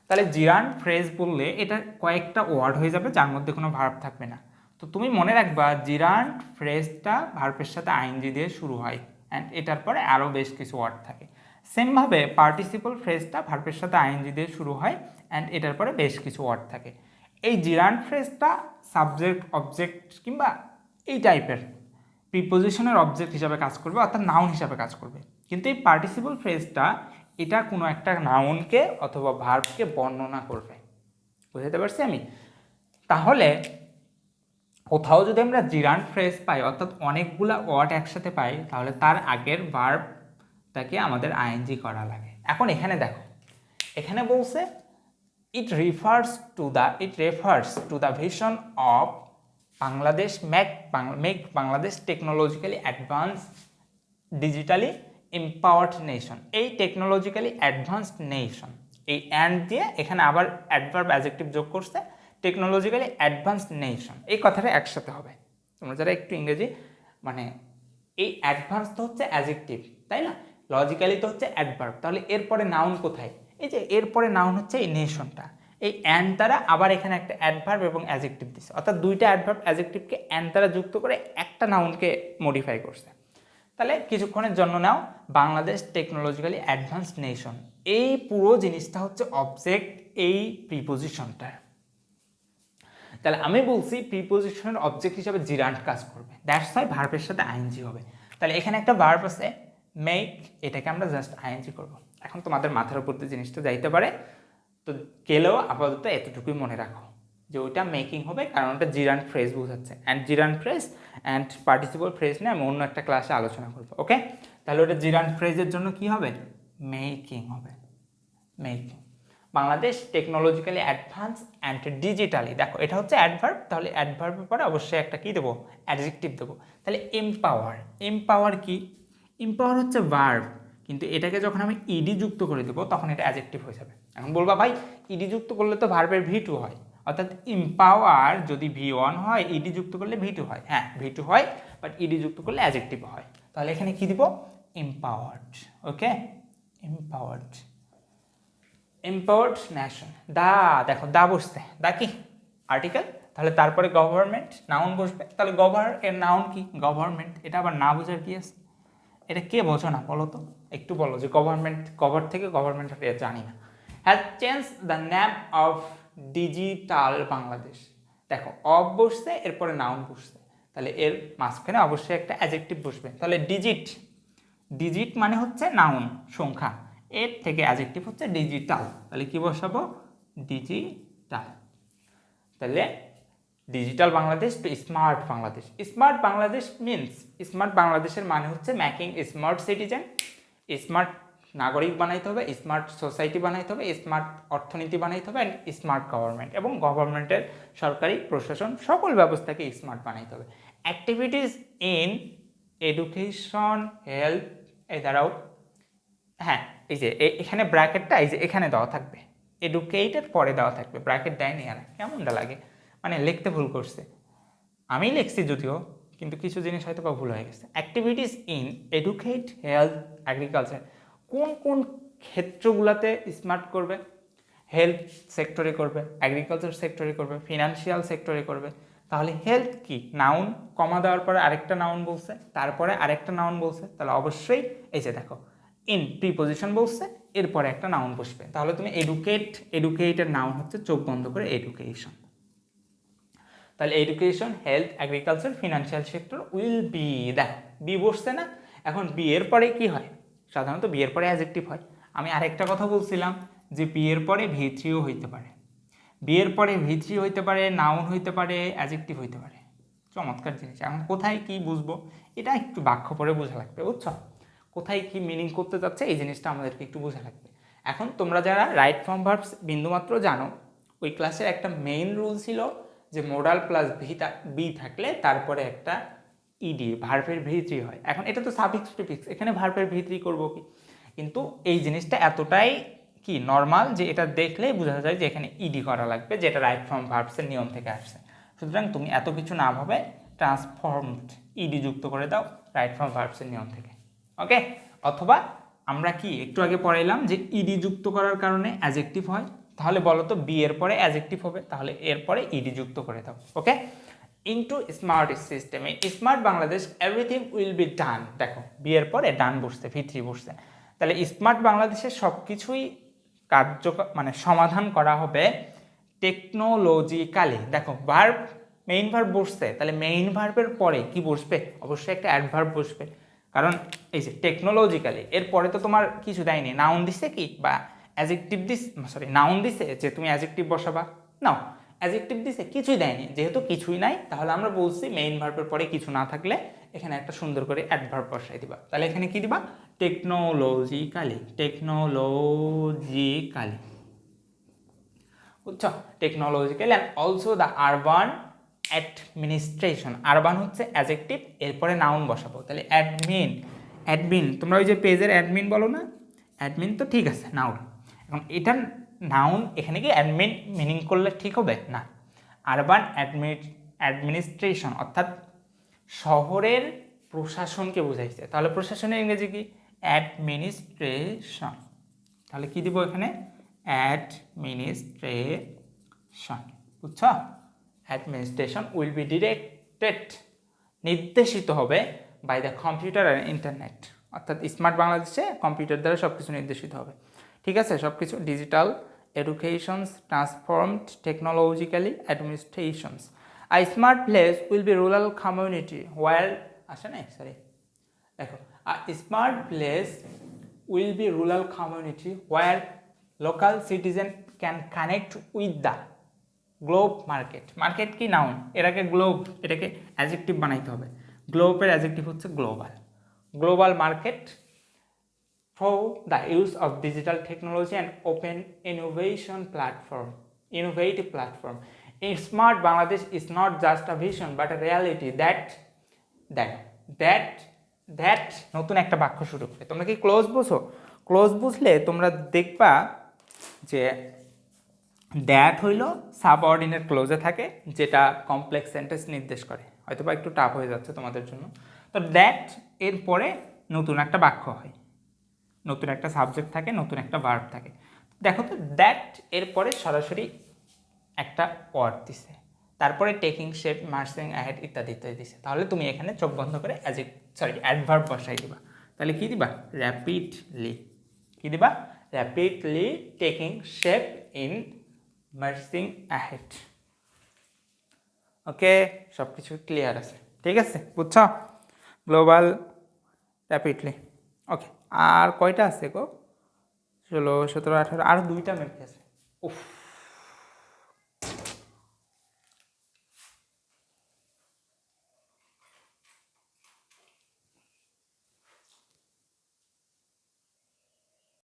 তাহলে জিরান্ট ফ্রেজ বললে এটা কয়েকটা ওয়ার্ড হয়ে যাবে যার মধ্যে কোনো ভার্ব থাকবে না। তো তুমি মনে রাখবা জিরান্ট ফ্রেজটা ভার্বের সাথে আইএনজি দিয়ে শুরু হয়, অ্যান্ড এটার পরে আরও বেশ কিছু ওয়ার্ড থাকে। সেমভাবে পার্টিসিপল ফ্রেজটা ভার্বের সাথে আইএনজি দিয়ে শুরু হয়, অ্যান্ড এটার পরে বেশ কিছু ওয়ার্ড থাকে। এই জিরান্ট ফ্রেজটা সাবজেক্ট, অবজেক্ট কিংবা এই টাইপের প্রিপোজিশনের অবজেক্ট হিসাবে কাজ করবে, অর্থাৎ নাউন হিসাবে কাজ করবে। কিন্তু এই পার্টিসিপল ফ্রেজটা এটা কোনো একটা নাউনকে অথবা ভার্বকে বর্ণনা করবে। বুঝতে পারছি আমি? তাহলে কোথাও যদি আমরা জিরান্ট ফ্রেজ পাই, অর্থাৎ অনেকগুলা ওয়ার্ড একসাথে পাই, তাহলে তার আগের ভার্বটাকে আমাদের আইএনজি করা লাগে। এখন এখানে দেখো, এখানে বলছে it refers to the vision of Bangladesh make Bangladesh technologically advanced, digitally empowered nation। এই টেকনোলজিক্যালি অ্যাডভান্সড নেশন, এই অ্যান্ড দিয়ে এখানে আবার অ্যাডভার্ব অ্যাডজেক্টিভ যোগ করছে, টেকনোলজিক্যালি অ্যাডভান্সড নেশন, এই কথাটা একসাথে হবে। তোমরা যারা একটু ইংরেজি মানে, এই অ্যাডভান্স তো হচ্ছে অ্যাডজেক্টিভ, তাই না? লজিক্যালি তো হচ্ছে অ্যাডভার্ব, তাহলে এরপরে নাউন কোথায়? এই যে এরপরে নাউন হচ্ছে এই নেশনটা, এই অ্যান্ড দ্বারা আবার এখানে একটা অ্যাডভার্ব এবং অ্যাডজেক্টিভ দিচ্ছে, অর্থাৎ দুইটা অ্যাডভার্ব অ্যাডজেক্টিভকে অ্যান্ড দ্বারা যুক্ত করে একটা নাউনকে মডিফাই করছে। তাহলে কিছুক্ষণের জন্য নাও, বাংলাদেশ টেকনোলজিক্যালি অ্যাডভান্সড নেশন, এই পুরো জিনিসটা হচ্ছে অবজেক্ট এই প্রিপোজিশনটার। তাহলে আমি বলছি প্রিপোজিশনের অবজেক্ট হিসাবে জিরান্ট কাজ করবে, দ্যাটস ওয়াই ভার্বের সাথে আইএনজি হবে। তাহলে এখানে একটা ভার্ব আছে মেক, এটাকে আমরা জাস্ট আইএনজি করব। এখন তোমাদের মাথার উপর দিয়ে জিনিসটা যাইতে পারে, তো গেলেও আপাতত এতটুকুই মনে রাখো যে ওইটা মেকিং হবে, কারণ ওটা জিরান্ট ফ্রেজ বোঝাচ্ছে, and gerund phrase and participle phrase নিয়ে আমি অন্য একটা ক্লাসে আলোচনা করবো। ওকে, তাহলে ওটা জিরান্ট ফ্রেজের জন্য কি হবে? মেকিং হবে, making. Bangladesh technologically advance and digitally, দেখো এটা হচ্ছে অ্যাডভার্ব, তাহলে অ্যাডভার্বের পরে অবশ্যই একটা কি দেবো, অ্যাডজেক্টিভ দেবো। তাহলে এমপাওয়ার, এমপাওয়ার কি, এমপাওয়ার হচ্ছে ভার্ব, কিন্তু এটাকে যখন আমি ইডি যুক্ত করে দেবো তখন এটা অ্যাডজেক্টিভ হয়ে যাবে। এখন বলবা ভাই ইডি যুক্ত করলে তো ভার্বের ভি2 হয়, অর্থাৎ এমপাওয়ার যদি ভি1 হয় ইডি যুক্ত করলে ভি2 হয়, হ্যাঁ ভি2 হয়, বাট ইডি যুক্ত করলে অ্যাডজেক্টিভ হয়। তাহলে এখানে কি দিব, এমপাওয়ার্ড। ওকে, এমপাওয়ার্ড, এমপাওয়ার্ড নেশন। দা, দেখো দা বসছে, দা কি আর্টিকেল, তাহলে তারপরে গভর্নমেন্ট নাউন বসবে, তাহলে এর নাউন কি, গভর্নমেন্ট। এটা আবার না বোঝার কি আছে, এটা কে বোঝো না বলো তো, একটু বলো যে গভর্নমেন্ট, গভর থেকে গভর্নমেন্ট জানি না। Has change the name of digital Bangladesh, দেখো অফ বসছে এরপরে নাউন বসছে, তাহলে এর মাঝখানে অবশ্যই একটা অ্যাডজেক্টিভ বসবে। তাহলে ডিজিট, ডিজিট মানে হচ্ছে নাউন সংখ্যা, এর থেকে অ্যাডজেক্টিভ হচ্ছে ডিজিটাল, তাহলে কি বসাবো, ডিজিটাল। তাহলে digital Bangladesh to smart Bangladesh, smart Bangladesh means, smart বাংলাদেশের মানে হচ্ছে মেকিং স্মার্ট সিটিজেন, স্মার্ট নাগরিক বানাইতে হবে, স্মার্ট সোসাইটি বানাইতে হবে, স্মার্ট অর্থনীতি বানাইতে হবে, অ্যান্ড স্মার্ট গভর্নমেন্ট, এবং গভর্নমেন্টের সরকারি প্রশাসন সকল ব্যবস্থাকে স্মার্ট বানাইতে হবে। অ্যাক্টিভিটিস ইন এডুকেশন, হেলথ, এই দ্বারাও, হ্যাঁ এই যে এখানে ব্র্যাকেটটা এই যে এখানে দেওয়া থাকবে, এডুকেটেড পরে দেওয়া থাকবে, ব্র্যাকেট দেয়নি, আর কেমনটা লাগে, মানে লিখতে ভুল করছে, আমি লিখছি যদিও, কিন্তু কিছু জিনিস হয়তো বা ভুল হয়ে গেছে। Activities in educate, health, agriculture, কোন কোন ক্ষেত্রগুলোতে স্মার্ট করবে, হেলথ সেক্টরে করবে, অ্যাগ্রিকালচার সেক্টরে করবে, ফিনান্সিয়াল সেক্টরে করবে। তাহলে হেলথ কি, নাউন, কমা দেওয়ার পরে আরেকটা নাউন বলছে, তারপরে আরেকটা নাউন বলছে, তাহলে অবশ্যই এই যে দেখো ইন প্রিপোজিশন বলছে, এরপরে একটা নাউন বসবে, তাহলে তুমি এডুকেট, এডুকেটের নাউন হচ্ছে চোখ বন্ধ করে এডুকেশন। তাহলে education, health, agriculture, financial sector will be, দেখো বি বসছে না, এখন বি এর পরে কি হয়, সাধারণত বি এর পরে অ্যাডজেক্টিভ হয়। আমি আরেকটা কথা বলছিলাম যে বি এর পরে ভি3ও হইতে পারে, বি এর পরে ভি3 হইতে পারে, নাউন হইতে পারে, অ্যাডজেক্টিভ হইতে পারে, চমৎকার জিনিস। এখন কোথায় কি বুঝবো, এটা একটু বাক্য পরে বোঝা লাগবে, বুঝছো, কোথায় কি মিনিং করতে যাচ্ছে এই জিনিসটা আমাদেরকে একটু বোঝা লাগবে। এখন তোমরা যারা রাইট ফর্ম ভার্বস বিন্দুমাত্র জানো, ওই ক্লাসের একটা মেইন রুল ছিল যে মোডাল প্লাস বি থাকলে তারপরে একটা ইডি, ভার্বের ভি3 হয়। এখন এটা তো সাফিক্স প্রিফিক্স, এখানে ভার্বের ভি3 করবো কি, কিন্তু এই জিনিসটা এতটাই কি নর্মাল যে এটা দেখলেই বোঝা যায় যে এখানে ইডি করা লাগবে, যেটা রাইট ফর্ম ভার্বসের নিয়ম থেকে আসছে। সুতরাং তুমি এত কিছু না ভাবে ট্রান্সফর্মড ইডি যুক্ত করে দাও রাইট ফর্ম ভার্বসের নিয়ম থেকে। ওকে, অথবা আমরা কি একটু আগে পড়াইলাম যে ইডি যুক্ত করার কারণে অ্যাডজেক্টিভ হয়, তাহলে বলো তো বি এর পরে অ্যাডজেক্টিভ হবে, তাহলে এরপরে ইডি যুক্ত করে দাও। ওকে, ইনটু স্মার্ট সিস্টেমে, smart Bangladesh everything will be done, দেখো বি এর পরে ডান বসছে, ভি3 বসছে, তাহলে স্মার্ট বাংলাদেশের সব কিছুই মানে সমাধান করা হবে টেকনোলজিক্যালি। দেখো ভার্ব, মেইন ভার্ব বসছে, তাহলে মেইন ভার্বের পরে কি বসবে, অবশ্যই একটা অ্যাডভার্ব বসবে, কারণ এই যে টেকনোলজিক্যালি এর পরে তো তোমার কিছু দেয়নি, নাউন দিছে কি বা অ্যাডজেক্টিভ দিস, সরি নাউন দিছে যে তুমি অ্যাডজেক্টিভ বসাবা, নাও অ্যাডজেক্টিভ দিছে, কিছুই দেয়নি, যেহেতু কিছুই নাই তাহলে আমরা বলছি মেইন ভার্বের পরে কিছু না থাকলে এখানে একটা সুন্দর করে অ্যাডভার্ব বসাই দিবা, তাহলে এখানে কি দিবা, টেকনোলজিক্যালি, টেকনোলজিক্যালি, বুঝছো, technologically. And also the urban administration, urban হচ্ছে অ্যাডজেক্টিভ, এরপরে নাউন বসাবো, তাহলে অ্যাডমিন, অ্যাডমিন তোমরা ওই যে পেজের অ্যাডমিন বলো না, অ্যাডমিন তো ঠিক আছে নাউন, এখন এটা নাউন, এখানে কি অ্যাডমিন মিনিং করলে ঠিক হবে না, আরবান অ্যাডমিনিস্ট্রেশন অর্থাৎ শহরের প্রশাসনকে বোঝাইছে, তাহলে প্রশাসনের ইংরেজি কি, অ্যাডমিনিস্ট্রেশন, তাহলে কি দিব এখানে, অ্যাডমিনিস্ট্রেশন, বুঝছো, অ্যাডমিনিস্ট্রেশন উইল বি ডিরেক্টেড, নির্দেশিত হবে by the computer and internet, অর্থাৎ স্মার্ট বাংলাদেশে কম্পিউটার দ্বারা সব কিছু নির্দেশিত হবে, ঠিক আছে, সব কিছু digital educations transformed technologically administrations, a smart place will be rural community where, আসে না সরি, দেখো a smart place will be rural community where local citizen can connect with the globe market, market কি noun, এটাকে globe, এটাকে adjective বানাইতে হবে, গ্লোবের adjective হচ্ছে global, global market through the use of digital technology and open innovative platform. In smart Bangladesh is not just a vision but a reality that নতুন একটা বাক্য শুরু করে। তোমরা কি ক্লোজ বুঝো? ক্লোজ বুঝলে তোমরা দেখবা যে দ্যাট হইল সাবঅর্ডিনেট ক্লোজে থাকে, যেটা কমপ্লেক্স সেন্টেন্স নির্দেশ করে। হয়তো বা একটু টাফ হয়ে যাচ্ছে তোমাদের জন্য। তো দ্যাট এর পরে নতুন একটা বাক্য হয়, নতুন একটা সাবজেক্ট থাকে, নতুন একটা ভার্ব থাকে। দেখো তো দ্যাট এর পরে সরাসরি একটা ওয়ার্ড দিছে, তারপরে টেকিং শেপ, মার্চিং অ্যাহেড ইত্যাদি ইত্যাদি দিছে। তাহলে তুমি এখানে চোখ বন্ধ করে অ্যাডভার্ব বসাই দিবা। তাহলে কি দিবা? র্যাপিডলি। কি দিবা? Rapidly taking shape in marching ahead. Okay, সব কিছু ক্লিয়ার আছে? ঠিক আছে, বুঝছো? Global, rapidly. ওকে, আর কয়টা আছে গো? 16, 17, 18, আর 2টা মেপে আছে। উফ,